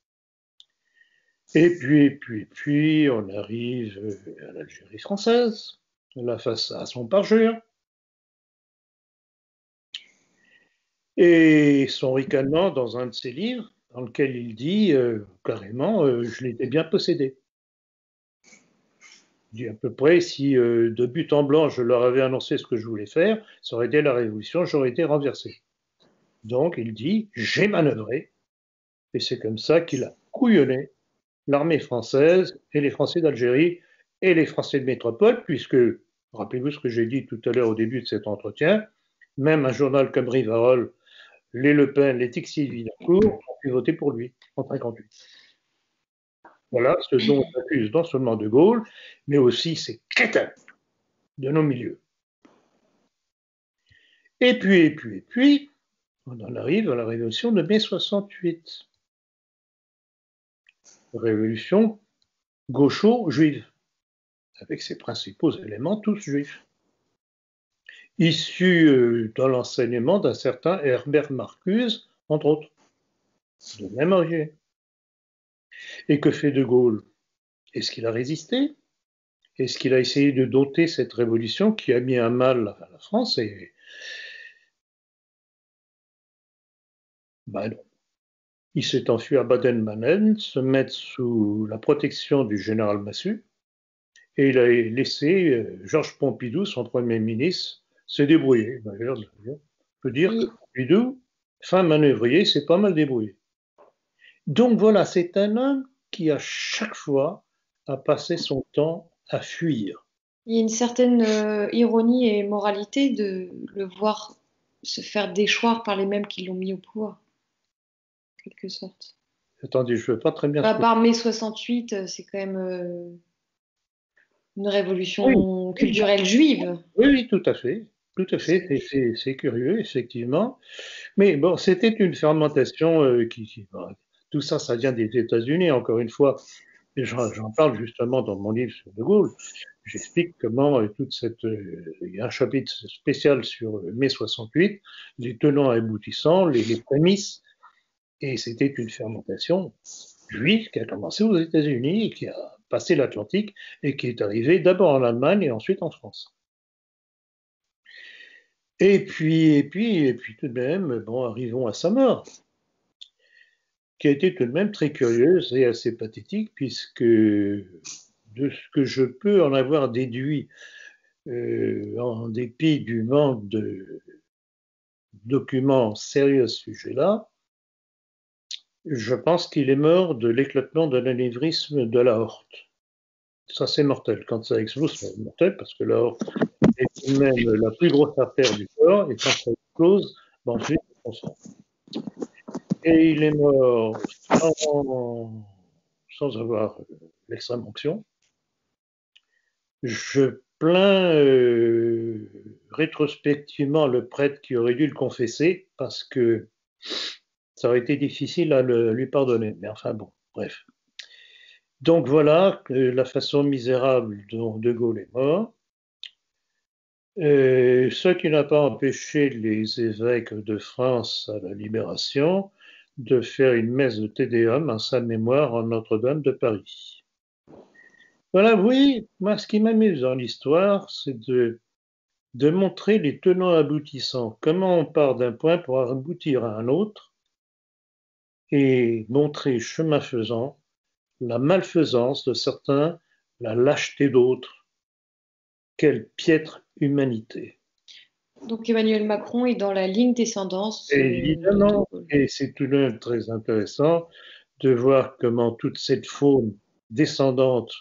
Et puis, on arrive à l'Algérie française, face à son parjure, et son ricanement dans un de ses livres, dans lequel il dit carrément je l'étais bien possédé. Il dit à peu près si de but en blanc je leur avais annoncé ce que je voulais faire, ça aurait été la révolution, j'aurais été renversé. Donc il dit j'ai manœuvré, et c'est comme ça qu'il a couillonné l'armée française et les Français d'Algérie et les Français de métropole, puisque, rappelez-vous ce que j'ai dit tout à l'heure au début de cet entretien, même un journal comme Rivarol, les Le Pen, les Tixier-Villecourt ont pu voter pour lui en 1958. Voilà ce dont on accuse non seulement De Gaulle, mais aussi ces crétins de nos milieux. Et puis, on en arrive à la révolution de mai 68. Révolution gaucho-juive, avec ses principaux éléments tous juifs, issus de l'enseignement d'un certain Herbert Marcuse, entre autres, de même origine. Et que fait De Gaulle? Est-ce qu'il a résisté? Est-ce qu'il a essayé de dompter cette révolution qui a mis à mal la France? Ben non. Il s'est enfui à Baden-Baden, se mettre sous la protection du général Massu, et il a laissé Georges Pompidou, son premier ministre, se débrouiller. D'ailleurs, je peux dire que Pompidou, fin manœuvrier, s'est pas mal débrouillé. Donc voilà, c'est un homme qui, à chaque fois, a passé son temps à fuir. Il y a une certaine ironie et moralité de le voir se faire déchoir par les mêmes qui l'ont mis au pouvoir, en quelque sorte. Attendez, je ne veux pas très bien... Par mai 68, c'est quand même une révolution culturelle juive. Oui, tout à fait. Tout à fait, c'est curieux, effectivement. Mais bon, c'était une fermentation tout ça, ça vient des États-Unis, encore une fois. Et j'en parle justement dans mon livre sur De Gaulle. J'explique comment toute cette... il y a un chapitre spécial sur mai 68, les tenants et aboutissants, les prémices. Et c'était une fermentation juive qui a commencé aux États-Unis et qui a passé l'Atlantique et qui est arrivée d'abord en Allemagne et ensuite en France. Et puis tout de même, bon, arrivons à sa mort, qui a été tout de même très curieuse et assez pathétique, puisque de ce que je peux en avoir déduit, en dépit du manque de documents sérieux à ce sujet-là, je pense qu'il est mort de l'éclatement de l'anévrisme de l'aorte. Ça, c'est mortel. Quand ça explose, c'est mortel, parce que l'aorte est tout de même la plus grosse artère du corps, et quand ça explose, ben ensuite, on sent. Et il est mort sans avoir l'extrême onction. Je plaint rétrospectivement le prêtre qui aurait dû le confesser parce que ça aurait été difficile à lui pardonner. Mais enfin bon, bref. Donc voilà la façon misérable dont De Gaulle est mort. Ce qui n'a pas empêché les évêques de France à la Libération de faire une messe de Te Deum en sa mémoire en Notre-Dame de Paris. Voilà, oui, moi ce qui m'amuse dans l'histoire, c'est de montrer les tenants aboutissants, comment on part d'un point pour aboutir à un autre, et montrer, chemin faisant, la malfaisance de certains, la lâcheté d'autres. Quelle piètre humanité. Donc Emmanuel Macron est dans la ligne descendance de Évidemment, Gaulle. et c'est tout de même très intéressant de voir comment toute cette faune descendante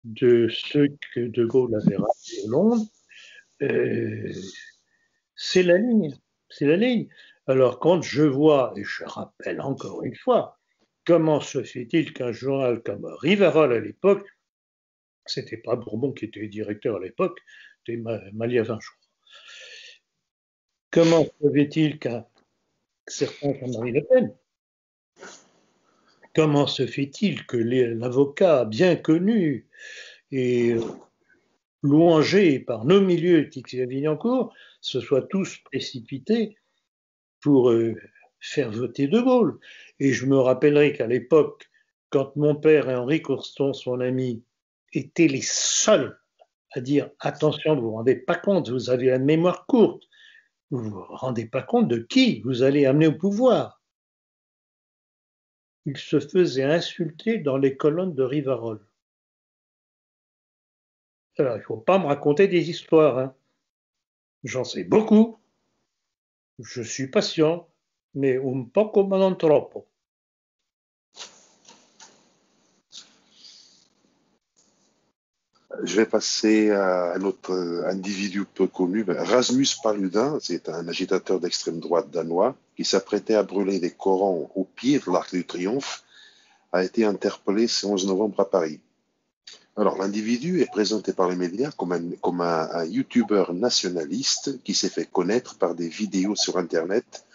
de ceux que De Gaulle avait rappelés au Londres, c'est la ligne. C'est la ligne. Alors quand je vois, et je rappelle encore une fois, comment se fait-il qu'un journal comme Rivarol à l'époque, c'était pas Bourbon qui était directeur à l'époque, c'était Maliavin, je crois. Comment se fait-il qu'un certain Jean-Marie Le Pen, comment se fait-il que l'avocat bien connu et louangé par nos milieux, Tixia Vignancourt, se soient tous précipités pour faire voter De Gaulle. Et je me rappellerai qu'à l'époque, quand mon père et Henri Courston, son ami, étaient les seuls à dire attention, vous ne vous rendez pas compte, vous avez la mémoire courte, vous ne vous rendez pas compte de qui vous allez amener au pouvoir. Il se faisait insulter dans les colonnes de Rivarol. Alors, il ne faut pas me raconter des histoires. Hein. J'en sais beaucoup. Je suis patient, mais un poco ma non troppo. Je vais passer à un autre individu peu connu. Rasmus Paludan, c'est un agitateur d'extrême droite danois qui s'apprêtait à brûler des Corans au pied de l'Arc de Triomphe, a été interpellé ce 11 novembre à Paris. Alors, l'individu est présenté par les médias comme un YouTuber nationaliste qui s'est fait connaître par des vidéos sur Internet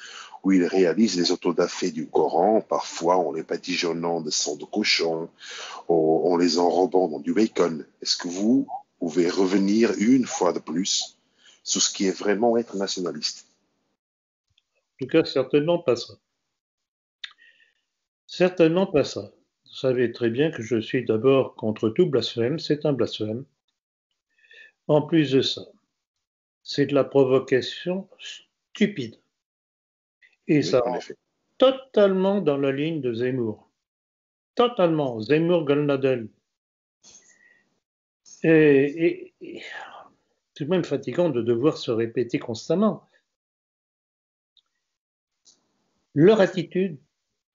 où il réalise les autodafés du Coran, parfois en les badigeonnant de sang de cochon, en les enrobant dans du bacon. Est-ce que vous pouvez revenir une fois de plus sur ce qui est vraiment être nationaliste? En tout cas, certainement pas ça. Certainement pas ça. Vous savez très bien que je suis d'abord contre tout blasphème, c'est un blasphème. En plus de ça, c'est de la provocation stupide. Et Oui, ça en rentre effet. totalement dans la ligne de Zemmour. Totalement. Zemmour-Golnadel. Et c'est même fatigant de devoir se répéter constamment. Leur attitude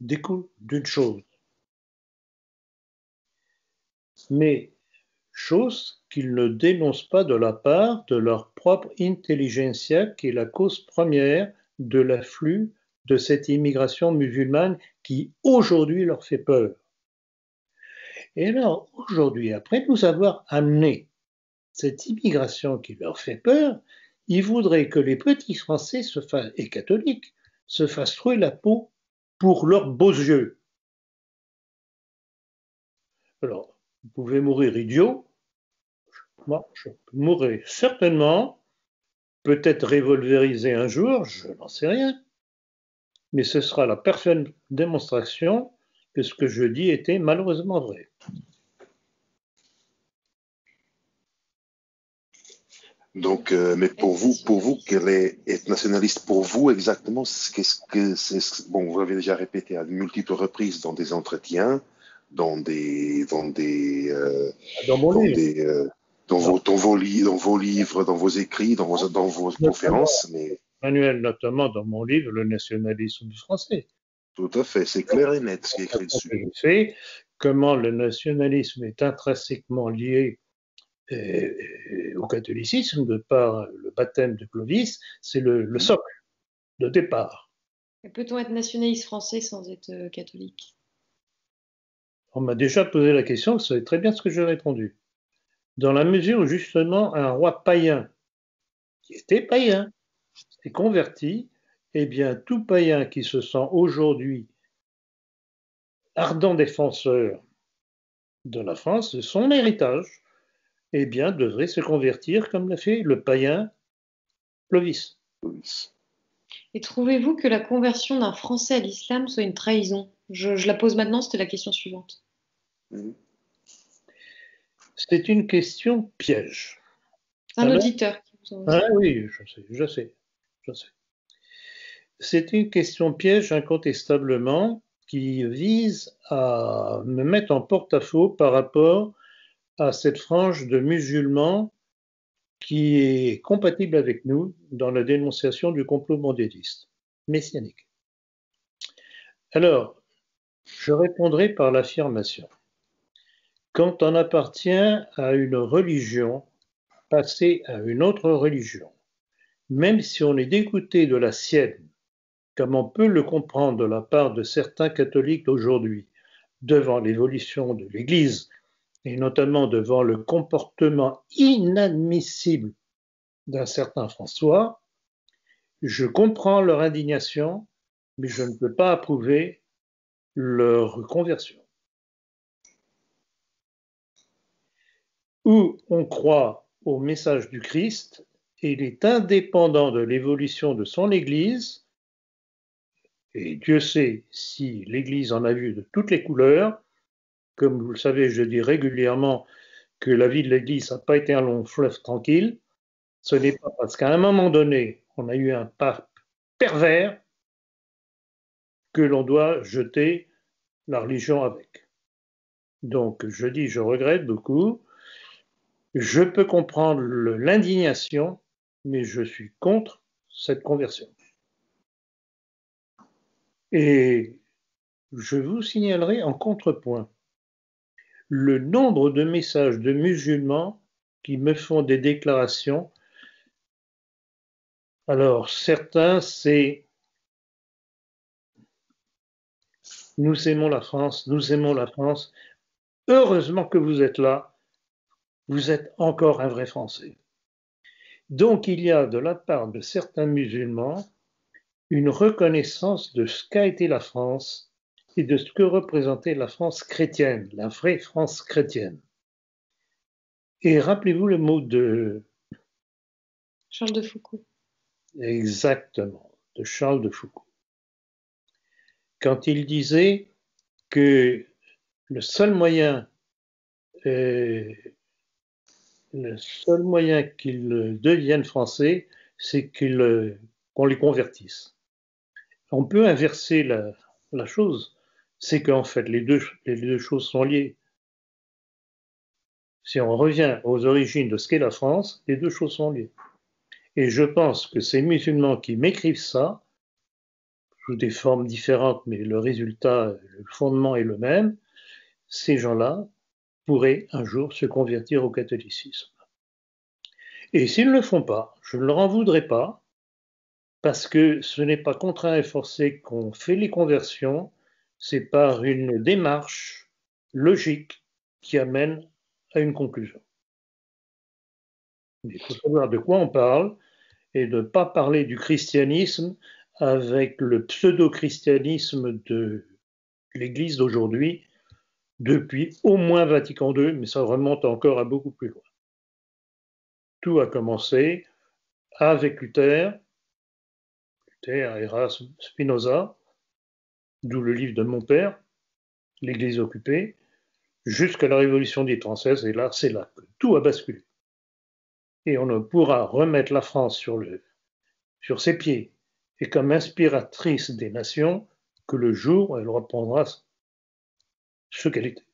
découle d'une chose, mais chose qu'ils ne dénoncent pas de la part de leur propre intelligentsia, qui est la cause première de l'afflux de cette immigration musulmane qui aujourd'hui leur fait peur. Et alors aujourd'hui, après nous avoir amené cette immigration qui leur fait peur, ils voudraient que les petits Français et catholiques se fassent trouer la peau pour leurs beaux yeux. Alors, vous pouvez mourir idiot, moi je mourrai certainement, peut-être revolverisé un jour, je n'en sais rien, mais ce sera la parfaite démonstration que ce que je dis était malheureusement vrai. Donc, mais pour vous, quel est être nationaliste pour vous exactement? Qu'est-ce que c'est? Bon, vous l'avez déjà répété à de multiples reprises dans des entretiens, Dans mon dans livre, des, dans vos livres, dans vos écrits, dans vos notamment, conférences, mais Manuel, notamment dans mon livre Le nationalisme français. tout à fait, c'est clair et net ce qui est écrit Que dessus. je fais, comment le nationalisme est intrinsèquement lié au catholicisme, de par le baptême de Clovis, c'est le socle de départ. Peut-on être nationaliste français sans être catholique? On m'a déjà posé la question, vous savez très bien ce que j'ai répondu. dans la mesure où justement un roi païen, qui était païen, s'est converti, eh bien tout païen qui se sent aujourd'hui ardent défenseur de la France, de son héritage, eh bien devrait se convertir comme l'a fait le païen Clovis. Et trouvez-vous que la conversion d'un Français à l'islam soit une trahison? Je la pose maintenant, c'était la question suivante. C'est une question piège. C'est un auditeur qui vous envoie ça. Oui, je sais. C'est une question piège incontestablement qui vise à me mettre en porte-à-faux par rapport à cette frange de musulmans qui est compatible avec nous dans la dénonciation du complot mondialiste, messianique. Alors, je répondrai par l'affirmation. Quand on appartient à une religion, passer à une autre religion, même si on est dégoûté de la sienne, comme on peut le comprendre de la part de certains catholiques d'aujourd'hui, devant l'évolution de l'Église, et notamment devant le comportement inadmissible d'un certain François, je comprends leur indignation, mais je ne peux pas approuver leur conversion. Où on croit au message du Christ, et il est indépendant de l'évolution de son Église, et Dieu sait si l'Église en a vu de toutes les couleurs. Comme vous le savez, je dis régulièrement que la vie de l'Église n'a pas été un long fleuve tranquille. Ce n'est pas parce qu'à un moment donné, on a eu un pape pervers que l'on doit jeter la religion avec. Donc, je dis, je regrette beaucoup. Je peux comprendre l'indignation, mais je suis contre cette conversion. Et je vous signalerai en contrepoint le nombre de messages de musulmans qui me font des déclarations. Alors, certains, c'est « Nous aimons la France, nous aimons la France. Heureusement que vous êtes là. Vous êtes encore un vrai Français. » Donc, il y a de la part de certains musulmans une reconnaissance de ce qu'a été la France et de ce que représentait la France chrétienne, la vraie France chrétienne. Et rappelez-vous le mot de Charles de Foucault. Exactement, de Charles de Foucault. Quand il disait que le seul moyen qu'ils deviennent français, c'est qu'on les convertisse. On peut inverser la chose, c'est qu'en fait les deux choses sont liées. Si on revient aux origines de ce qu'est la France, les deux choses sont liées. Et je pense que ces musulmans qui m'écrivent ça, sous des formes différentes, mais le résultat, le fondement est le même, ces gens-là pourraient un jour se convertir au catholicisme. Et s'ils ne le font pas, je ne leur en voudrais pas, parce que ce n'est pas contraint et forcé qu'on fait les conversions, c'est par une démarche logique qui amène à une conclusion. Il faut savoir de quoi on parle et ne pas parler du christianisme avec le pseudo-christianisme de l'Église d'aujourd'hui depuis au moins Vatican II, mais ça remonte encore à beaucoup plus loin. Tout a commencé avec Luther, Erasme, Spinoza, d'où le livre de mon père, l'Église occupée, jusqu'à la Révolution dite française, et là, c'est là que tout a basculé. Et on ne pourra remettre la France sur ses pieds et comme inspiratrice des nations que le jour où elle reprendra ce qu'elle était.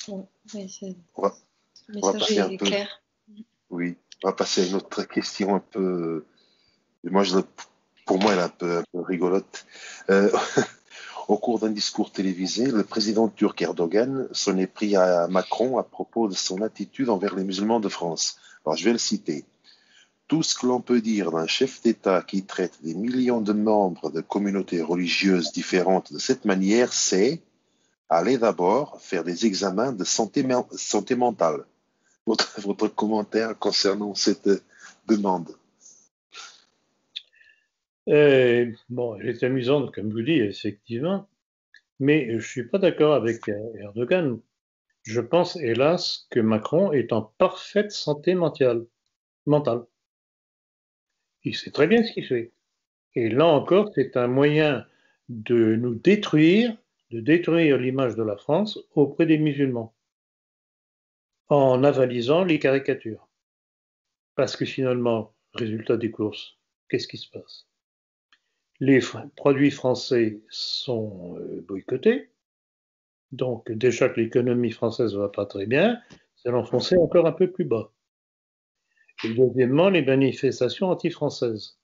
Bon, oui, le message est clair. Oui, on va passer à une autre question un peu. Pour moi, elle est un peu rigolote. Au cours d'un discours télévisé, le président turc Erdogan s'en est pris à Macron à propos de son attitude envers les musulmans de France. Alors, je vais le citer. Tout ce que l'on peut dire d'un chef d'État qui traite des millions de membres de communautés religieuses différentes de cette manière, c'est allez d'abord faire des examens de santé mentale. Votre commentaire concernant cette demande? Bon, elle est amusante, comme vous dites, effectivement, mais je ne suis pas d'accord avec Erdogan. Je pense, hélas, que Macron est en parfaite santé mentale. Il sait très bien ce qu'il fait. Et là encore, c'est un moyen de nous détruire, de détruire l'image de la France auprès des musulmans, en avalisant les caricatures. Parce que finalement, résultat des courses, qu'est-ce qui se passe? Les produits français sont boycottés, donc déjà que l'économie française ne va pas très bien, c'est l'enfoncer encore un peu plus bas. Et deuxièmement, les manifestations anti-françaises.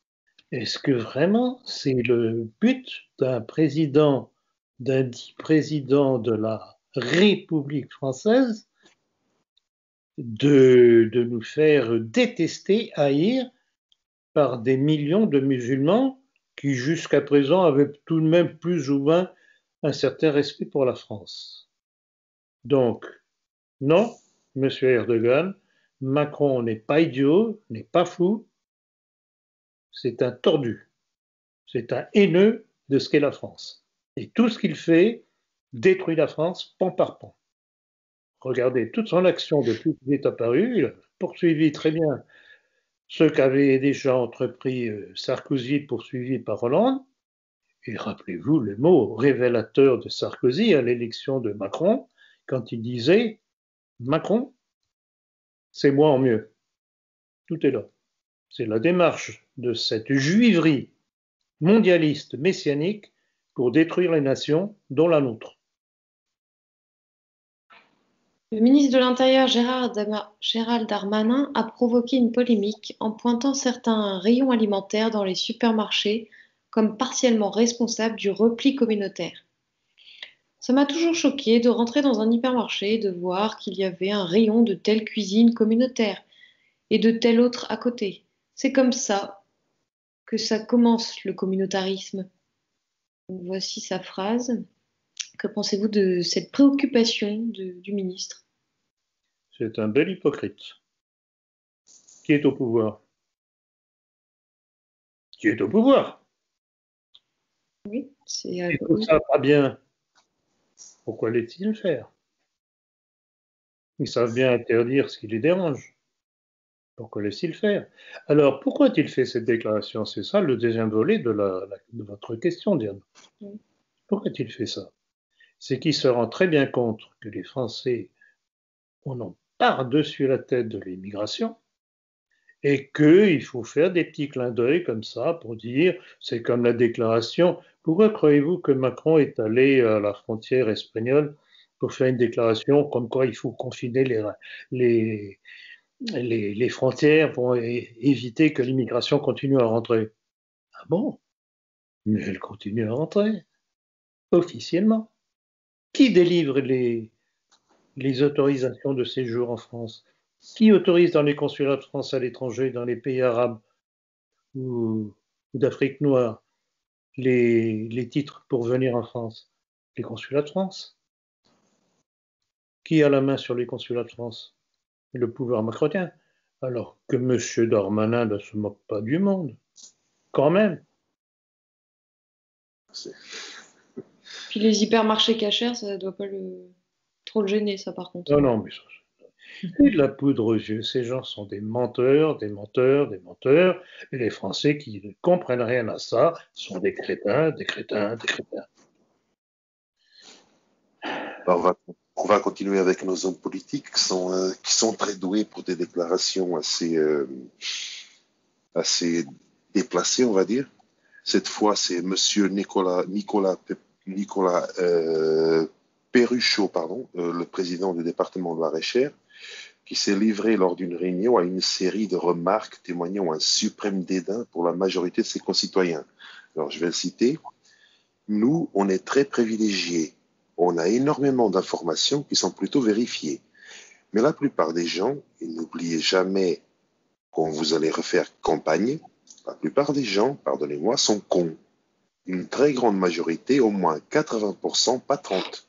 Est-ce que vraiment c'est le but d'un dit président de la République française de nous faire détester, haïr par des millions de musulmans qui jusqu'à présent avaient tout de même plus ou moins un certain respect pour la France? Donc, non, Monsieur Erdogan, Macron n'est pas idiot, n'est pas fou, c'est un tordu. C'est un haineux de ce qu'est la France. Et tout ce qu'il fait détruit la France pan par pan. Regardez toute son action depuis qu'il est apparu. Il a poursuivi très bien ce qu'avait déjà entrepris Sarkozy, poursuivi par Hollande. Et rappelez-vous le mot révélateur de Sarkozy à l'élection de Macron, quand il disait Macron, c'est moi en mieux. Tout est là. C'est la démarche de cette juiverie mondialiste messianique pour détruire les nations, dont la nôtre. Le ministre de l'Intérieur Gérald Darmanin a provoqué une polémique en pointant certains rayons alimentaires dans les supermarchés comme partiellement responsables du repli communautaire. Ça m'a toujours choqué de rentrer dans un hypermarché et de voir qu'il y avait un rayon de telle cuisine communautaire et de tel autre à côté. C'est comme ça que ça commence le communautarisme. Voici sa phrase. Que pensez-vous de cette préoccupation du ministre? C'est un bel hypocrite. Qui est au pouvoir? Qui est au pouvoir? Oui, c'est Et tout ça va bien. Pourquoi laissent-ils faire? Ils savent bien interdire ce qui les dérange. Pourquoi laissent-ils faire? Alors, pourquoi a-t-il fait cette déclaration? C'est ça le deuxième volet de votre question, Diane. Oui. Pourquoi a-t-il fait ça? C'est qu'il se rend très bien compte que les Français en ont par-dessus la tête de l'immigration et qu'il faut faire des petits clins d'œil comme ça pour dire, c'est comme la déclaration. Pourquoi croyez-vous que Macron est allé à la frontière espagnole pour faire une déclaration comme quoi il faut confiner les, les frontières pour éviter que l'immigration continue à rentrer? Ah bon? Mais elle continue à rentrer, officiellement. Qui délivre les autorisations de séjour en France? Qui autorise dans les consulats de France à l'étranger, dans les pays arabes ou d'Afrique noire, les titres pour venir en France? Les consulats de France. Qui a la main sur les consulats de France? Le pouvoir macronien. Alors que M. Darmanin ne se moque pas du monde, quand même. Puis les hypermarchés cachers, ça doit pas trop le gêner, ça par contre. Non, non, mais c'est de la poudre aux yeux. Ces gens sont des menteurs, des menteurs, des menteurs. Et les Français qui ne comprennent rien à ça sont des crétins, des crétins, des crétins. On va continuer avec nos hommes politiques qui sont très doués pour des déclarations assez déplacées, on va dire. Cette fois, c'est Monsieur Nicolas Perruchot, le président du département de Loir-et-Cher, qui s'est livré lors d'une réunion à une série de remarques témoignant un suprême dédain pour la majorité de ses concitoyens. Alors, je vais le citer. Nous, on est très privilégiés. On a énormément d'informations qui sont plutôt vérifiées. Mais la plupart des gens, et n'oubliez jamais quand vous allez refaire campagne, la plupart des gens, pardonnez-moi, sont cons. Une très grande majorité, au moins 80%, pas 30%.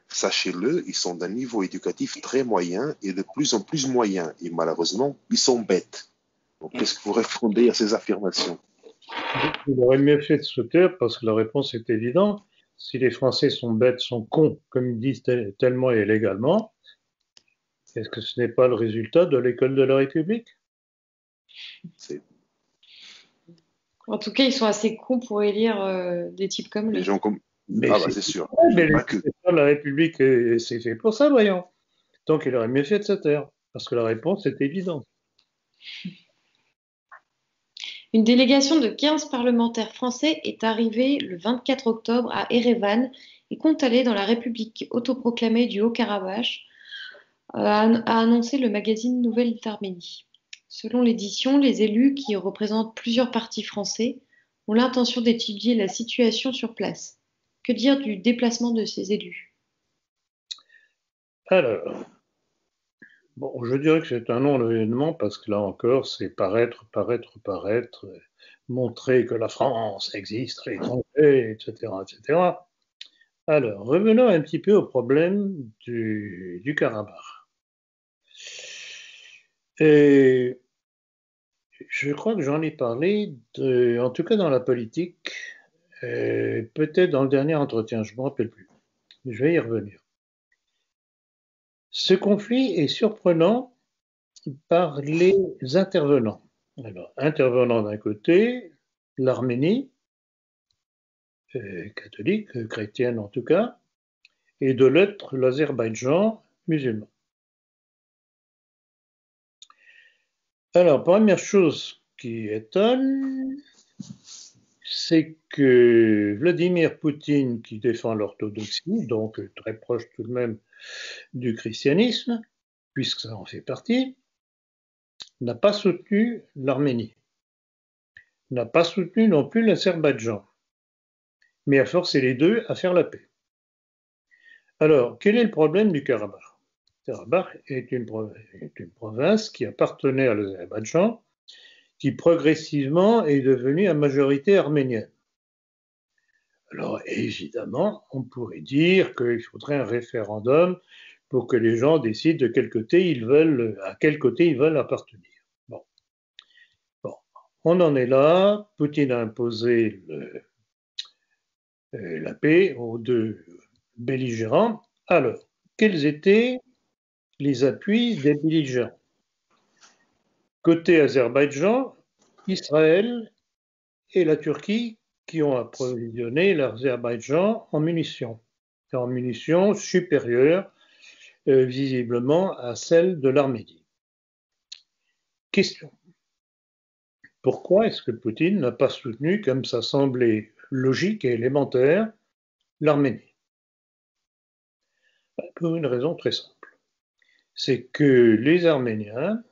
sachez-le, ils sont d'un niveau éducatif très moyen et de plus en plus moyen. Et malheureusement, ils sont bêtes. Donc, qu'est-ce que vous répondez à ces affirmations? Il aurait mieux fait de se taire parce que la réponse est évidente. Si les Français sont bêtes, sont cons, comme ils disent tellement et légalement, est-ce que ce n'est pas le résultat de l'école de la République? En tout cas, ils sont assez cons pour élire des types comme Les lui. gens comme... Mais Ah bah c'est sûr. mais Pas que. la République, c'est fait pour ça, voyons. Donc il aurait mieux fait de se taire, parce que la réponse est évidente. Une délégation de 15 parlementaires français est arrivée le 24 octobre à Erevan et compte aller dans la République autoproclamée du Haut-Karabakh, a annoncé le magazine Nouvelles d'Arménie. Selon l'édition, les élus, qui représentent plusieurs partis français, ont l'intention d'étudier la situation sur place. Que dire du déplacement de ces élus? Alors, bon, je dirais que c'est un non-événement parce que là encore, c'est paraître, montrer que la France existe à l'étranger, etc., etc. Alors, revenons un petit peu au problème du Karabakh. Et je crois que j'en ai parlé, en tout cas dans la politique, peut-être dans le dernier entretien, je ne me rappelle plus. Je vais y revenir. Ce conflit est surprenant par les intervenants. Alors, intervenants d'un côté, l'Arménie, catholique, chrétienne en tout cas, et de l'autre, l'Azerbaïdjan, musulman. Alors, première chose qui étonne, c'est que Vladimir Poutine, qui défend l'orthodoxie, donc très proche tout de même du christianisme, puisque ça en fait partie, n'a pas soutenu l'Arménie, n'a pas soutenu non plus l'Azerbaïdjan, mais a forcé les deux à faire la paix. Alors, quel est le problème du Karabakh? Karabakh est une province qui appartenait à l'Azerbaïdjan, qui progressivement est devenue à majorité arménienne. Alors évidemment, on pourrait dire qu'il faudrait un référendum pour que les gens décident de quel côté ils veulent, à quel côté ils veulent appartenir. Bon. On en est là. Poutine a imposé la paix aux deux belligérants. Alors, quels étaient les appuis des belligérants? Côté Azerbaïdjan, Israël et la Turquie qui ont approvisionné l'Azerbaïdjan en munitions supérieures visiblement à celles de l'Arménie. Question. Pourquoi est-ce que Poutine n'a pas soutenu, comme ça semblait logique et élémentaire, l'Arménie? Pour une raison très simple. C'est que les Arméniens,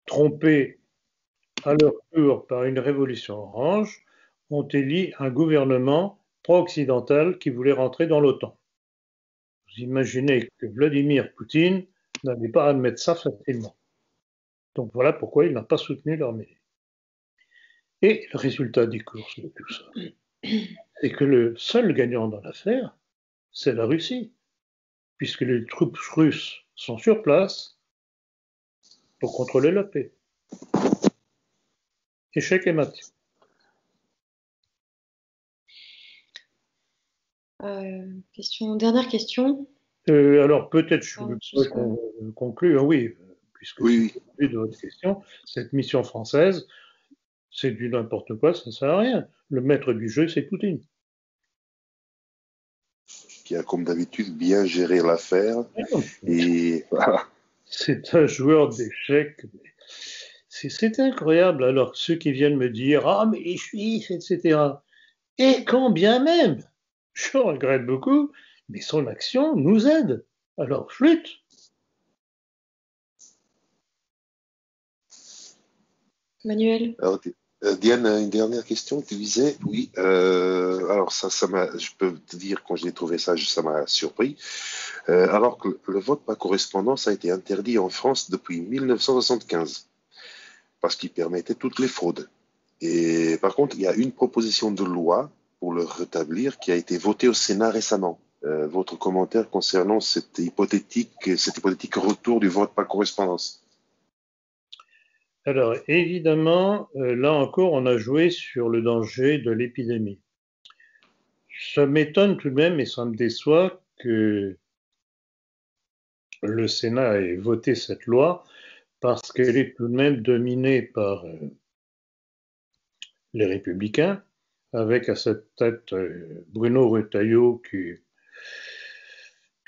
trompés à leur tour par une révolution orange, ont élu un gouvernement pro-occidental qui voulait rentrer dans l'OTAN. Vous imaginez que Vladimir Poutine n'allait pas admettre ça facilement. Donc voilà pourquoi il n'a pas soutenu l'Arménie. Et le résultat des courses de tout ça, c'est que le seul gagnant dans l'affaire, c'est la Russie, puisque les troupes russes sont sur place pour contrôler la paix. Échec et mat. Dernière question. Alors peut-être je pourrais conclure, oui, puisque oui. c'est de votre question. Cette mission française, c'est du n'importe quoi, ça ne sert à rien. Le maître du jeu, c'est Poutine. Qui a, comme d'habitude, bien géré l'affaire. Et voilà. C'est un joueur d'échecs. C'est incroyable. Alors, ceux qui viennent me dire « Ah, mais les Juifs, etc. » Et quand bien même, je regrette beaucoup, mais son action nous aide. Alors, flûte. Manuel. Alors, Diane, une dernière question. Tu disais, oui, alors je peux te dire, quand j'ai trouvé ça, ça m'a surpris. Alors que le vote par correspondance a été interdit en France depuis 1975, parce qu'il permettait toutes les fraudes. Et par contre, il y a une proposition de loi pour le rétablir qui a été votée au Sénat récemment. votre commentaire concernant cet hypothétique retour du vote par correspondance. Alors, évidemment, là encore, on a joué sur le danger de l'épidémie. Ça m'étonne tout de même et ça me déçoit que le Sénat ait voté cette loi parce qu'elle est tout de même dominée par les Républicains, avec à cette tête Bruno Retailleau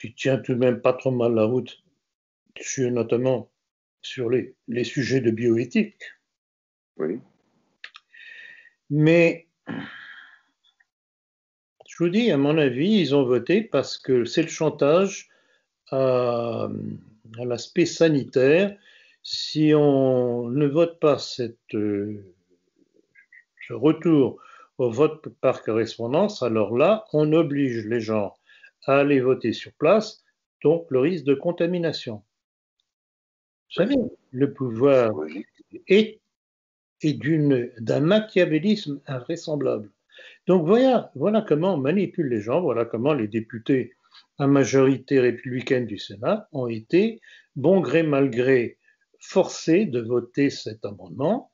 qui tient tout de même pas trop mal la route, notamment sur les sujets de bioéthique. Oui. Mais je vous dis, à mon avis, ils ont voté parce que c'est le chantage à l'aspect sanitaire. Si on ne vote pas ce retour au vote par correspondance, alors là, on oblige les gens à aller voter sur place, donc le risque de contamination. Vous savez, le pouvoir est d'un machiavélisme invraisemblable. Donc voilà comment on manipule les gens, voilà comment les députés à majorité républicaine du Sénat ont été, bon gré mal gré, forcés de voter cet amendement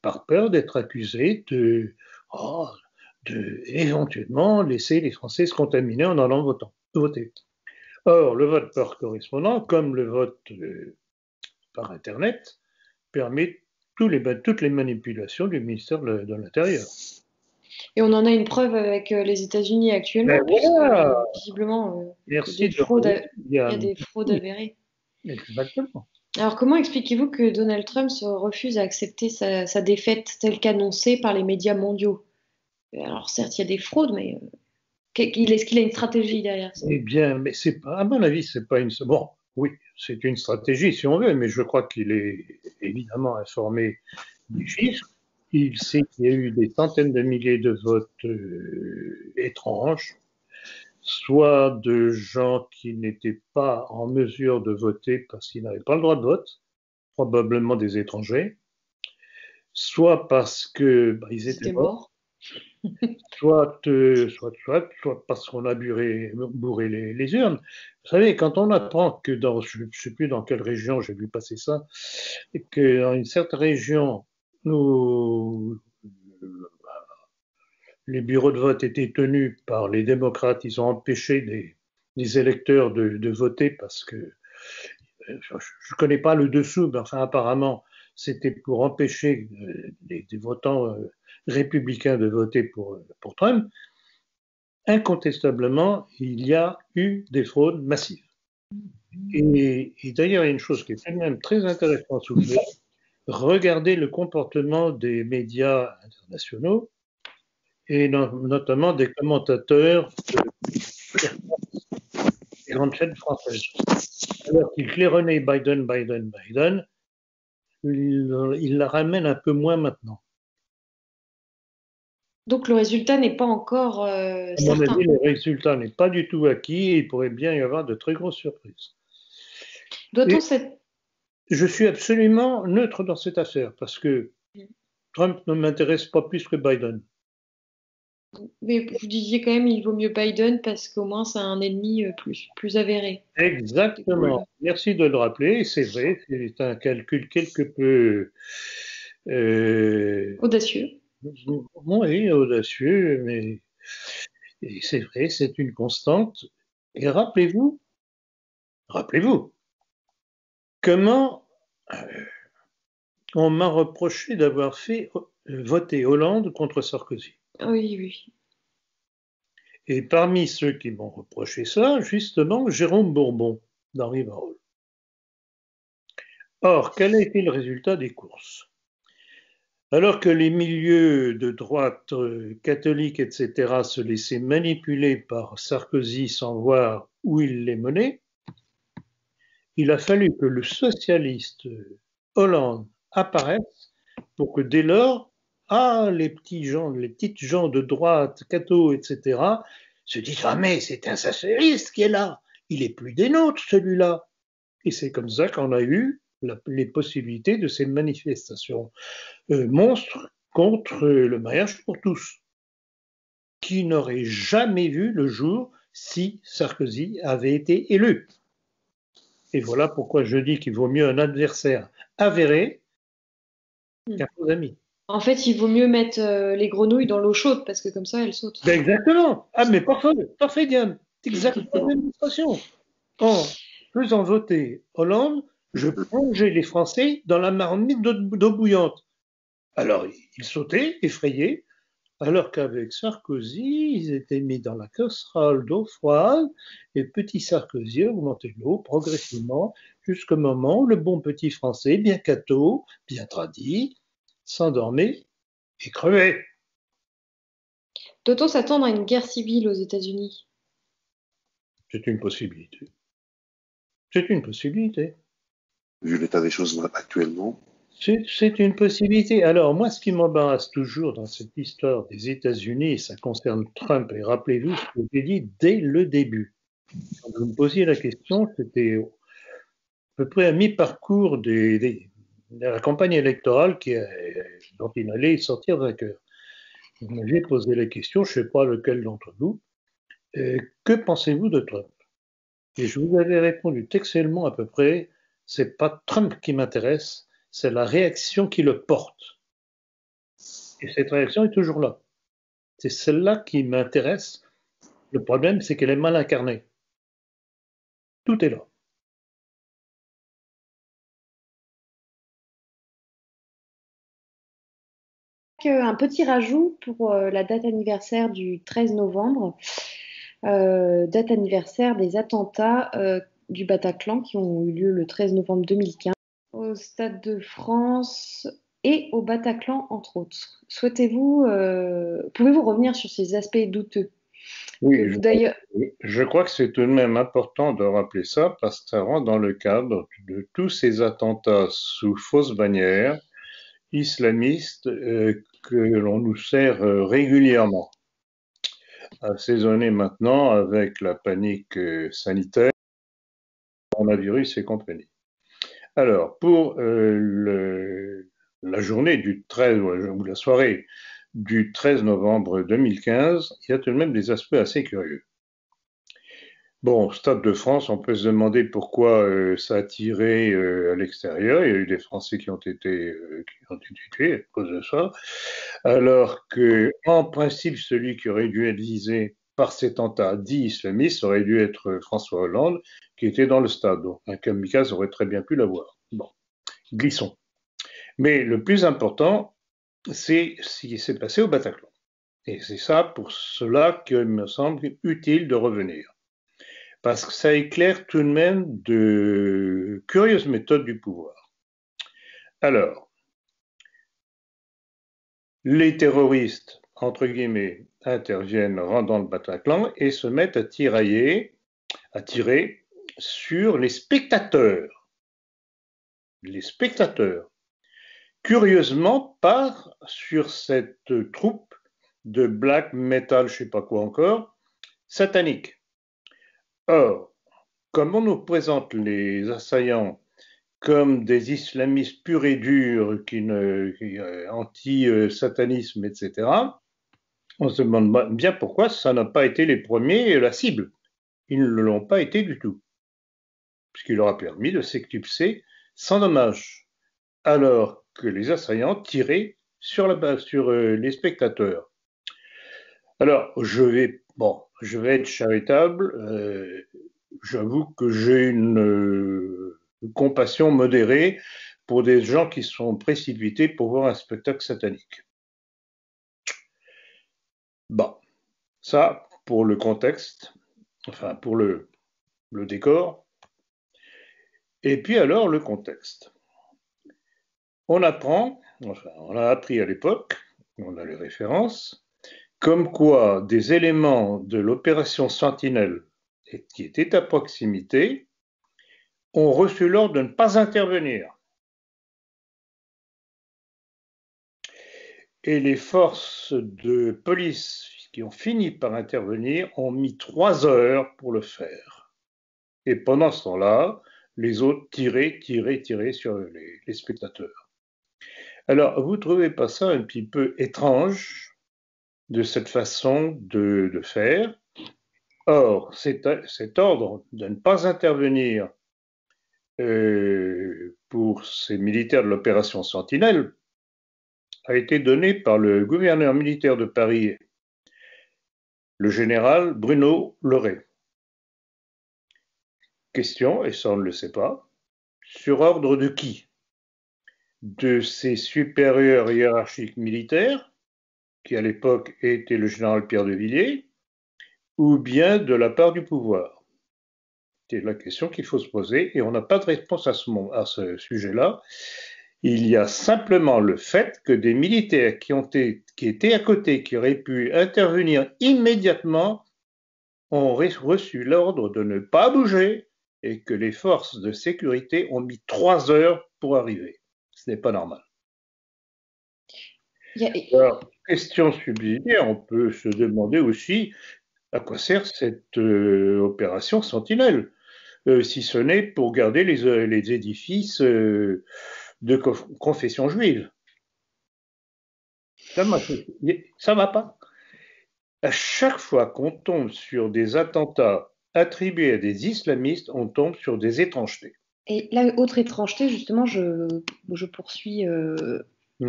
par peur d'être accusés de éventuellement laisser les Français se contaminer en allant voter. Or, le vote par correspondant, comme le vote par Internet, permet toutes les manipulations du ministère de l'Intérieur. Et on en a une preuve avec les États-Unis actuellement, voilà. puisque visiblement, il y a des fraudes avérées. Exactement. Alors, comment expliquez-vous que Donald Trump se refuse à accepter sa défaite telle qu'annoncée par les médias mondiaux? Alors, certes, il y a des fraudes, mais est-ce qu'il a une stratégie derrière ça? Eh bien, mais c'est pas, à mon avis, c'est pas une. Bon, oui, c'est une stratégie si on veut, mais je crois qu'il est évidemment informé des chiffres. Il sait qu'il y a eu des centaines de milliers de votes étranges, soit de gens qui n'étaient pas en mesure de voter parce qu'ils n'avaient pas le droit de vote, probablement des étrangers, soit parce que ils étaient morts, soit parce qu'on a bourré les urnes. Vous savez, quand on apprend que je ne sais plus dans quelle région j'ai vu passer ça, que dans une certaine région, les bureaux de vote étaient tenus par les démocrates, ils ont empêché des électeurs de voter parce que je ne connais pas le dessous, mais enfin apparemment c'était pour empêcher des votants républicains de voter pour Trump. Incontestablement, il y a eu des fraudes massives. Et d'ailleurs, il y a une chose qui est tout de même très intéressante à soulever. Regardez le comportement des médias internationaux et notamment des commentateurs des grandes chaînes françaises. Alors qu'ils claironnaient Biden, ils la ramènent un peu moins maintenant. Donc le résultat n'est pas encore certain. À mon avis, le résultat n'est pas du tout acquis et il pourrait bien y avoir de très grosses surprises. Je suis absolument neutre dans cette affaire parce que Trump ne m'intéresse pas plus que Biden. Mais vous disiez quand même il vaut mieux Biden parce qu'au moins c'est un ennemi plus avéré. Exactement. Merci de le rappeler. C'est vrai, c'est un calcul quelque peu audacieux. Oui, audacieux, mais c'est vrai, c'est une constante. Et rappelez-vous, comment on m'a reproché d'avoir fait voter Hollande contre Sarkozy. Oui, oui. Et parmi ceux qui m'ont reproché ça, justement, Jérôme Bourbon, dans Rivarol. Or, quel a été le résultat des courses? Alors que les milieux de droite catholiques, etc., se laissaient manipuler par Sarkozy sans voir où il les menait, il a fallu que le socialiste Hollande apparaisse pour que dès lors, les petites gens de droite, catho, etc., se disent « Ah mais c'est un socialiste qui est là, il est plus des nôtres celui-là ». Et c'est comme ça qu'on a eu les possibilités de ces manifestations monstres contre le mariage pour tous. qui n'aurait jamais vu le jour si Sarkozy avait été élu. Et voilà pourquoi je dis qu'il vaut mieux un adversaire avéré qu'un faux ami. En fait, il vaut mieux mettre les grenouilles dans l'eau chaude parce que comme ça, elles sautent. Ben exactement. Ah, mais parfait, Diane. C'est exactement la même illustration. En faisant voter Hollande, je plongeais les Français dans la marmite d'eau bouillante. Alors, ils sautaient, effrayés, alors qu'avec Sarkozy, ils étaient mis dans la casserole d'eau froide, et petit Sarkozy augmentait l'eau progressivement jusqu'au moment où le bon petit Français, bien cateau, bien tradit, s'endormait et crevait. Doit-on s'attendre à une guerre civile aux États-Unis? C'est une possibilité. C'est une possibilité. Vu l'état des choses actuellement. C'est une possibilité. Alors, moi, ce qui m'embarrasse toujours dans cette histoire des États-Unis, ça concerne Trump, et rappelez-vous ce que j'ai dit dès le début. Quand vous me posiez la question, c'était à peu près à mi-parcours de la campagne électorale dont il allait sortir vainqueur. Vous m'aviez posé la question, je ne sais pas lequel d'entre vous, que pensez-vous de Trump? Et je vous avais répondu textuellement à peu près, c'est pas Trump qui m'intéresse, c'est la réaction qui le porte. Et cette réaction est toujours là. C'est celle-là qui m'intéresse. Le problème, c'est qu'elle est mal incarnée. Tout est là. Un petit rajout pour la date anniversaire du 13 novembre, date anniversaire des attentats du Bataclan qui ont eu lieu le 13 novembre 2015 au Stade de France et au Bataclan, entre autres. Pouvez-vous revenir sur ces aspects douteux? Oui, je crois que c'est tout de même important de rappeler ça parce que ça rentre dans le cadre de tous ces attentats sous fausse bannière islamistes que l'on nous sert régulièrement, assaisonnés maintenant avec la panique sanitaire, coronavirus et compagnie. Alors, pour la journée du 13, ou la soirée du 13 novembre 2015, il y a tout de même des aspects assez curieux. Bon, Stade de France, on peut se demander pourquoi ça a tiré à l'extérieur. Il y a eu des Français qui ont été tués à cause de ça. Alors que, en principe, celui qui aurait dû être visé par cet attentat dit islamiste aurait dû être François Hollande, qui était dans le stade. Donc, un kamikaze aurait très bien pu l'avoir. Bon, glissons. Mais le plus important, c'est ce qui s'est passé au Bataclan. Et c'est ça, pour cela, qu'il me semble utile de revenir. Parce que ça éclaire tout de même de curieuses méthodes du pouvoir. Alors, les terroristes, entre guillemets, interviennent, rentrent dans le Bataclan et se mettent à tirer sur les spectateurs. Les spectateurs. Curieusement, pas sur cette troupe de black metal, je ne sais pas quoi encore, satanique. Or, comme on nous présente les assaillants comme des islamistes purs et durs, anti-satanisme, etc., on se demande bien pourquoi ça n'a pas été les premiers la cible. Ils ne l'ont pas été du tout, puisqu'il leur a permis de s'éclipser sans dommage, alors que les assaillants tiraient sur les spectateurs. Alors, je vais être charitable. J'avoue que j'ai une compassion modérée pour des gens qui sont précipités pour voir un spectacle satanique. Bon, ça pour le contexte, enfin pour le décor. Et puis alors le contexte. On apprend, enfin on a appris à l'époque, on a les références, comme quoi des éléments de l'opération Sentinelle qui étaient à proximité ont reçu l'ordre de ne pas intervenir. Et les forces de police qui ont fini par intervenir ont mis 3 heures pour le faire. Et pendant ce temps-là, les autres tiraient sur les spectateurs. Alors, vous ne trouvez pas ça un petit peu étrange de cette façon de faire. Or, cet ordre de ne pas intervenir pour ces militaires de l'opération Sentinelle a été donné par le gouverneur militaire de Paris, le général Bruno Leray. Question, et ça on ne le sait pas, sur ordre de qui? De ses supérieurs hiérarchiques militaires, qui à l'époque était le général Pierre de Villiers, ou bien de la part du pouvoir? C'est la question qu'il faut se poser, et on n'a pas de réponse à ce sujet-là. Il y a simplement le fait que des militaires qui étaient à côté, qui auraient pu intervenir immédiatement, ont reçu l'ordre de ne pas bouger et que les forces de sécurité ont mis 3 heures pour arriver. Ce n'est pas normal. Alors, question subsidiaire, on peut se demander aussi à quoi sert cette opération Sentinelle, si ce n'est pour garder les édifices de confession juive. Ça ne va pas. À chaque fois qu'on tombe sur des attentats attribués à des islamistes, on tombe sur des étrangetés. Et là, autre étrangeté, justement, je poursuis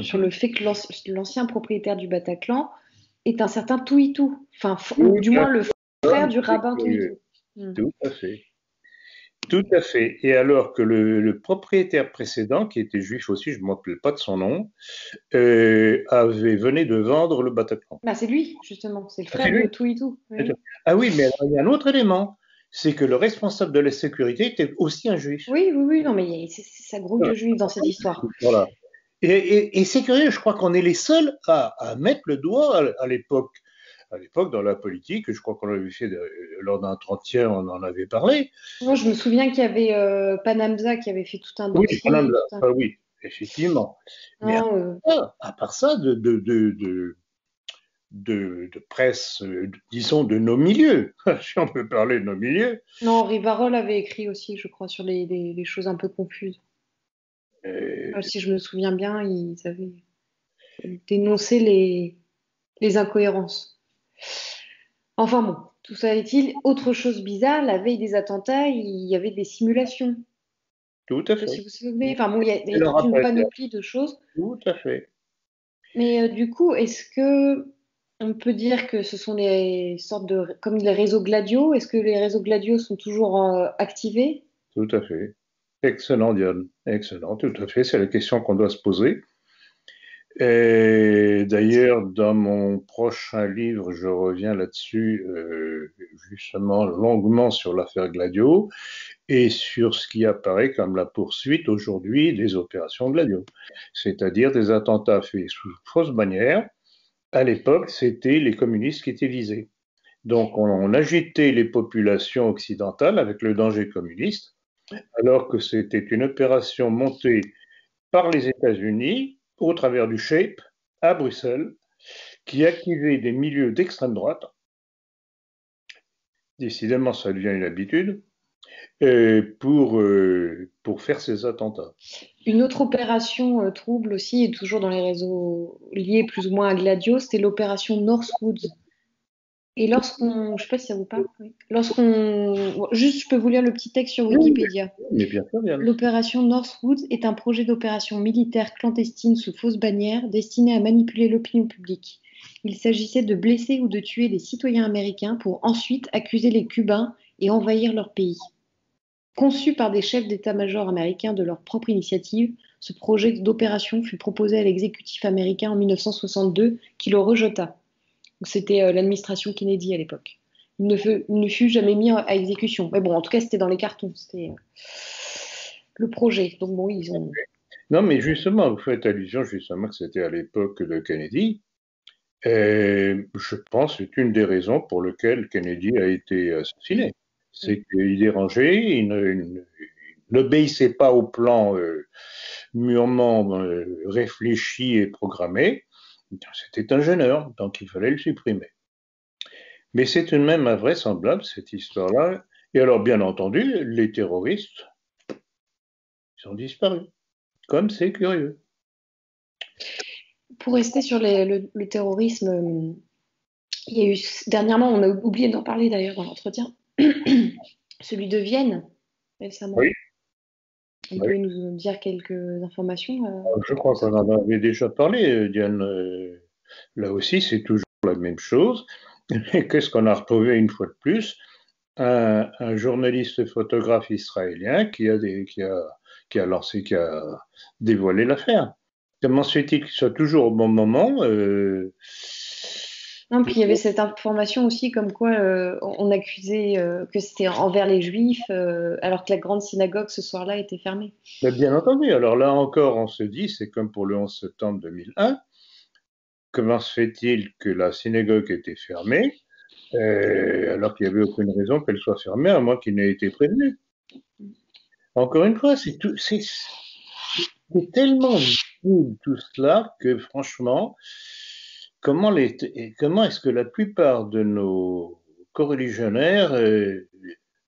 sur le fait que l'ancien propriétaire du Bataclan est un certain Touitou, enfin, du moins le frère du rabbin Touitou. Tout à fait. Tout à fait. Et alors que le propriétaire précédent, qui était juif aussi, je ne me rappelle pas de son nom, venait de vendre le Bataclan. Bah, c'est lui, justement, c'est le frère de Touitou. Oui. Ah oui, mais alors, il y a un autre élément, c'est que le responsable de la sécurité était aussi un juif. Oui, non, mais ça grouille de juifs dans cette histoire. Voilà. Et c'est curieux, je crois qu'on est les seuls à mettre le doigt à l'époque. À l'époque, dans la politique, je crois qu'on l'avait fait lors d'un entretien, on en avait parlé. Moi, je me souviens qu'il y avait Panamza qui avait fait tout un dossier. Oui, Panamza, oui, effectivement. Mais à part ça, de presse, disons, de nos milieux, si on peut parler de nos milieux. Non, Rivarol avait écrit aussi, je crois, sur les choses un peu confuses. Si je me souviens bien, ils avaient dénoncé les incohérences. Enfin bon, tout ça est-il. Autre chose bizarre, la veille des attentats, il y avait des simulations. Tout à fait. Si vous vous souvenez, enfin bon, il y a toute une panoplie de choses. Tout à fait. Mais du coup, est-ce que on peut dire que ce sont les sortes de, comme les réseaux Gladio, est-ce que les réseaux Gladio sont toujours activés? Tout à fait. Excellent, Diane. Excellent, tout à fait. C'est la question qu'on doit se poser. Et d'ailleurs, dans mon prochain livre, je reviens là-dessus, justement, longuement sur l'affaire Gladio et sur ce qui apparaît comme la poursuite aujourd'hui des opérations Gladio, c'est-à-dire des attentats faits sous fausse bannière. À l'époque, c'était les communistes qui étaient visés. Donc, on agitait les populations occidentales avec le danger communiste, alors que c'était une opération montée par les États-Unis au travers du SHAPE à Bruxelles, qui activait des milieux d'extrême droite. Décidément, ça devient une habitude. Pour faire ces attentats. Une autre opération trouble aussi, et toujours dans les réseaux liés plus ou moins à Gladio, c'était l'opération Northwoods. Et lorsqu'on, je sais pas si ça vous parle, juste je peux vous lire le petit texte sur Wikipédia. Mais bien sûr, bien. L'opération Northwoods est un projet d'opération militaire clandestine sous fausse bannière destiné à manipuler l'opinion publique. Il s'agissait de blesser ou de tuer des citoyens américains pour ensuite accuser les Cubains et envahir leur pays. Conçu par des chefs d'état-major américains de leur propre initiative, ce projet d'opération fut proposé à l'exécutif américain en 1962, qui le rejeta. C'était l'administration Kennedy à l'époque. Il ne fut jamais mis à exécution. Mais bon, en tout cas, c'était dans les cartons. C'était le projet. Donc bon, ils ont... Non, mais justement, vous faites allusion justement que c'était à l'époque de Kennedy. Et je pense que c'est une des raisons pour lesquelles Kennedy a été assassiné. C'est qu'il dérangeait, il n'obéissait pas au plan mûrement réfléchi et programmé. C'était un gêneur, donc il fallait le supprimer. Mais c'est tout de même invraisemblable, cette histoire-là. Et alors, bien entendu, les terroristes, ils ont disparu. Comme c'est curieux. Pour rester sur le terrorisme, Il y a eu dernièrement, on a oublié d'en parler d'ailleurs dans l'entretien, celui de Vienne récemment. Oui, Vous oui. pouvez nous dire quelques informations Je comme crois ça? qu'on en avait déjà parlé, Diane. Là aussi, c'est toujours la même chose. Et qu'est-ce qu'on a retrouvé une fois de plus? Un journaliste photographe israélien qui a lancé, qui a dévoilé l'affaire. Comment se fait-il qu'il soit toujours au bon moment Non, puis il y avait cette information aussi comme quoi on accusait que c'était envers les Juifs, alors que la grande synagogue ce soir-là était fermée. Mais bien entendu. Alors là encore, on se dit, c'est comme pour le 11 septembre 2001. Comment se fait-il que la synagogue était fermée alors qu'il n'y avait aucune raison qu'elle soit fermée, à moins qu'il n'ait été prévenu? Encore une fois, c'est tellement nul tout cela que franchement, comment est-ce que la plupart de nos coreligionnaires,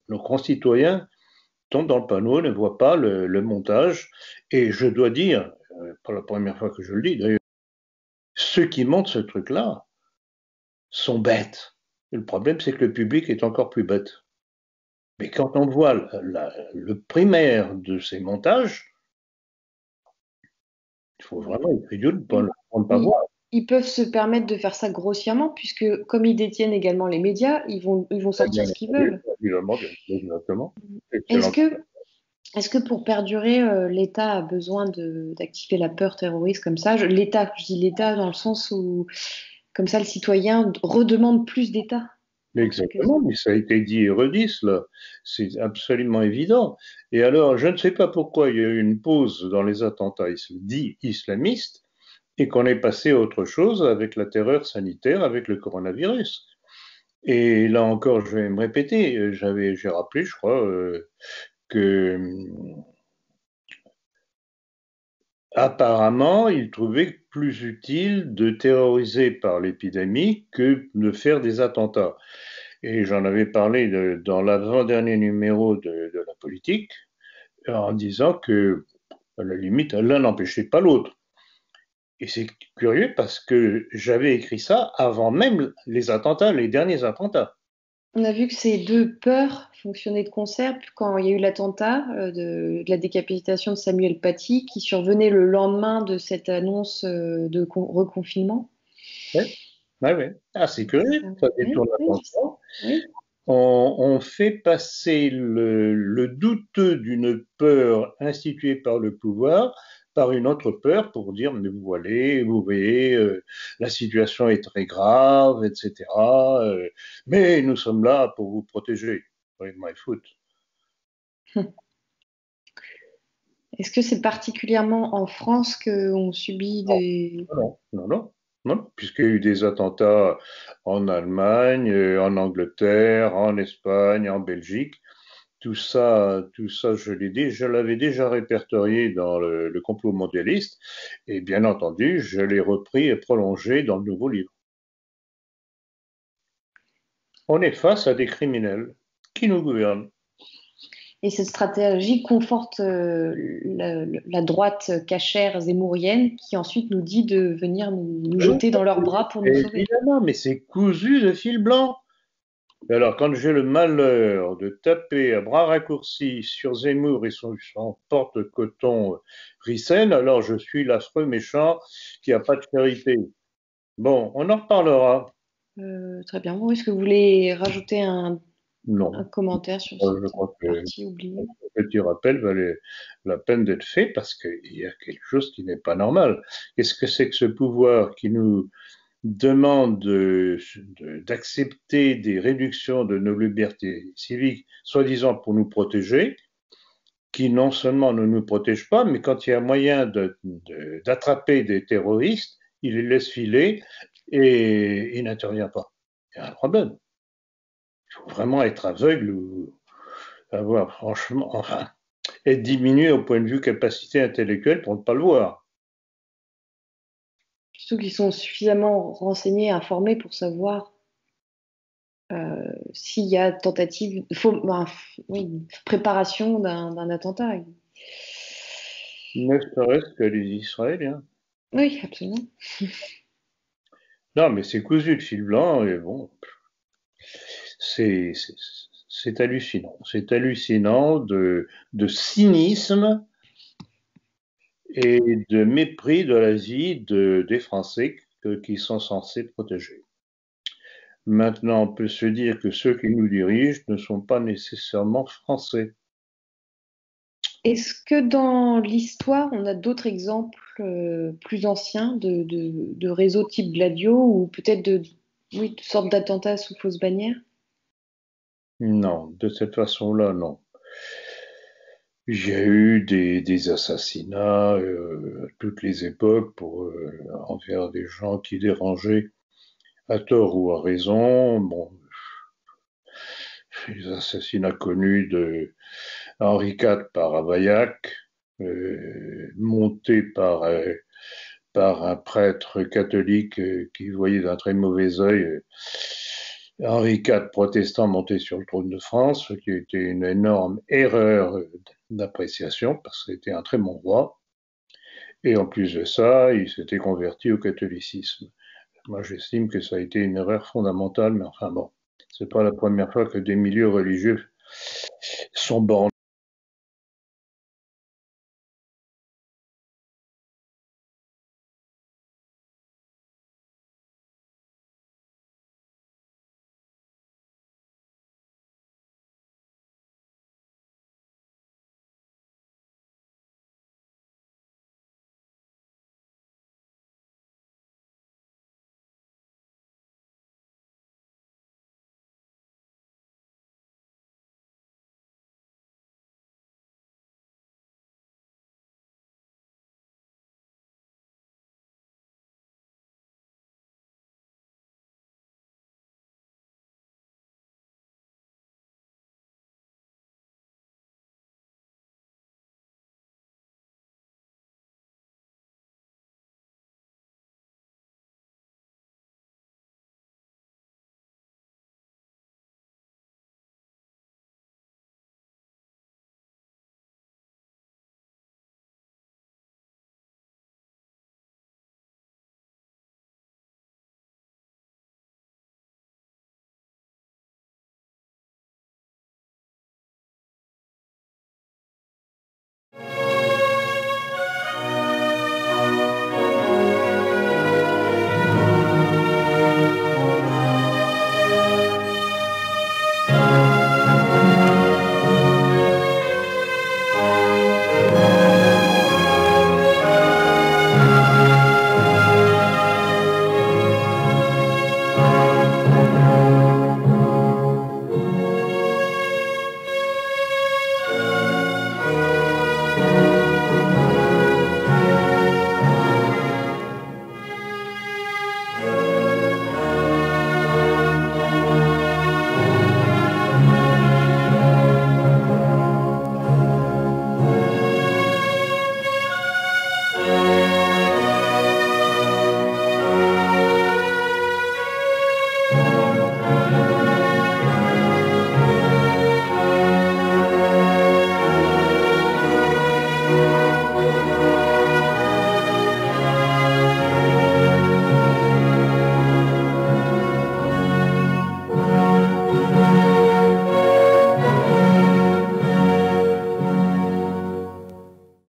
nos concitoyens, tombent dans le panneau, ne voient pas le montage? Et je dois dire, pour la première fois que je le dis d'ailleurs, ceux qui montent ce truc-là sont bêtes. Et le problème, c'est que le public est encore plus bête. Mais quand on voit le primaire de ces montages, il faut vraiment être idiot de ne pas Ils, voir. ils peuvent se permettre de faire ça grossièrement, puisque comme ils détiennent également les médias, ils vont Très bien sortir ce qu'ils entendu, veulent. évidemment, exactement. Est-ce Excellent. que, est-ce que pour perdurer, l'État a besoin d'activer la peur terroriste comme ça? L'État, je dis l'État dans le sens où, comme ça, le citoyen redemande plus d'État. Parce que Exactement, mais ça a été dit et redit, cela. C'est absolument évident. Et alors, je ne sais pas pourquoi il y a eu une pause dans les attentats dits islamistes et qu'on est passé à autre chose avec la terreur sanitaire, avec le coronavirus. Et là encore, je vais me répéter, j'ai rappelé, je crois, que apparemment, il trouvait plus utile de terroriser par l'épidémie que de faire des attentats. Et j'en avais parlé dans l'avant-dernier numéro de la politique, en disant que, à la limite, l'un n'empêchait pas l'autre. Et c'est curieux parce que j'avais écrit ça avant même les attentats, les derniers attentats. on a vu que ces deux peurs fonctionnaient de concert quand il y a eu l'attentat de la décapitation de Samuel Paty, qui survenait le lendemain de cette annonce de reconfinement. Oui, oui, oui. Ah, c'est curieux, ça Oui, détourne oui, l'attention. oui. On fait passer le douteux d'une peur instituée par le pouvoir par une autre peur pour dire, mais vous voyez, la situation est très grave, etc. Mais nous sommes là pour vous protéger. Oui, my foot. Est-ce que c'est particulièrement en France qu'on subit Non, des... non, non, non, non, puisqu'il y a eu des attentats en Allemagne, en Angleterre, en Espagne, en Belgique. Tout ça, je l'avais déjà répertorié dans le complot mondialiste, et bien entendu, je l'ai repris et prolongé dans le nouveau livre. On est face à des criminels qui nous gouvernent. Et cette stratégie conforte la droite cachère zémourienne qui ensuite nous dit de venir nous jeter dans leurs bras pour nous sauver. Évidemment, mais c'est cousu de fil blanc. Et alors, quand j'ai le malheur de taper à bras raccourcis sur Zemmour et son porte-coton Rissen, alors je suis l'affreux méchant qui n'a pas de charité. Bon, on en reparlera. Très bien. Bon, est-ce que vous voulez rajouter un Non. commentaire sur Je cette crois que partie oubliée? ce petit rappel valait la peine d'être fait parce qu'il y a quelque chose qui n'est pas normal. Qu'est-ce que c'est que ce pouvoir qui nous demande d'accepter des réductions de nos libertés civiques, soi-disant pour nous protéger, qui non seulement ne nous protège pas, mais quand il y a moyen d'attraper des terroristes, il les laisse filer et il n'intervient pas. Il y a un problème. Il faut vraiment être aveugle ou avoir franchement, enfin, être diminué au point de vue capacité intellectuelle pour ne pas le voir. Surtout qu'ils sont suffisamment renseignés, informés pour savoir s'il y a tentative, oui, préparation d'un attentat. Ne serait-ce que les Israéliens. Oui, absolument. Non, mais c'est cousu de fil blanc, et bon, c'est c'est hallucinant. C'est hallucinant de cynisme et de mépris de l'Asie des Français qui sont censés protéger. Maintenant, on peut se dire que ceux qui nous dirigent ne sont pas nécessairement français. Est-ce que dans l'histoire, on a d'autres exemples plus anciens de réseaux type Gladio ou peut-être oui, de sortes d'attentats sous fausse bannière? Non, de cette façon-là, non. Il y a eu des assassinats à toutes les époques envers des gens qui dérangeaient à tort ou à raison. Bon, les assassinats connus de Henri IV par Availlac, monté par un prêtre catholique qui voyait d'un très mauvais œil Henri IV protestant monté sur le trône de France, ce qui était une énorme erreur d'appréciation, parce que c'était un très bon roi. Et en plus de ça, il s'était converti au catholicisme. Moi, j'estime que ça a été une erreur fondamentale, mais enfin bon, c'est pas la première fois que des milieux religieux sont bornés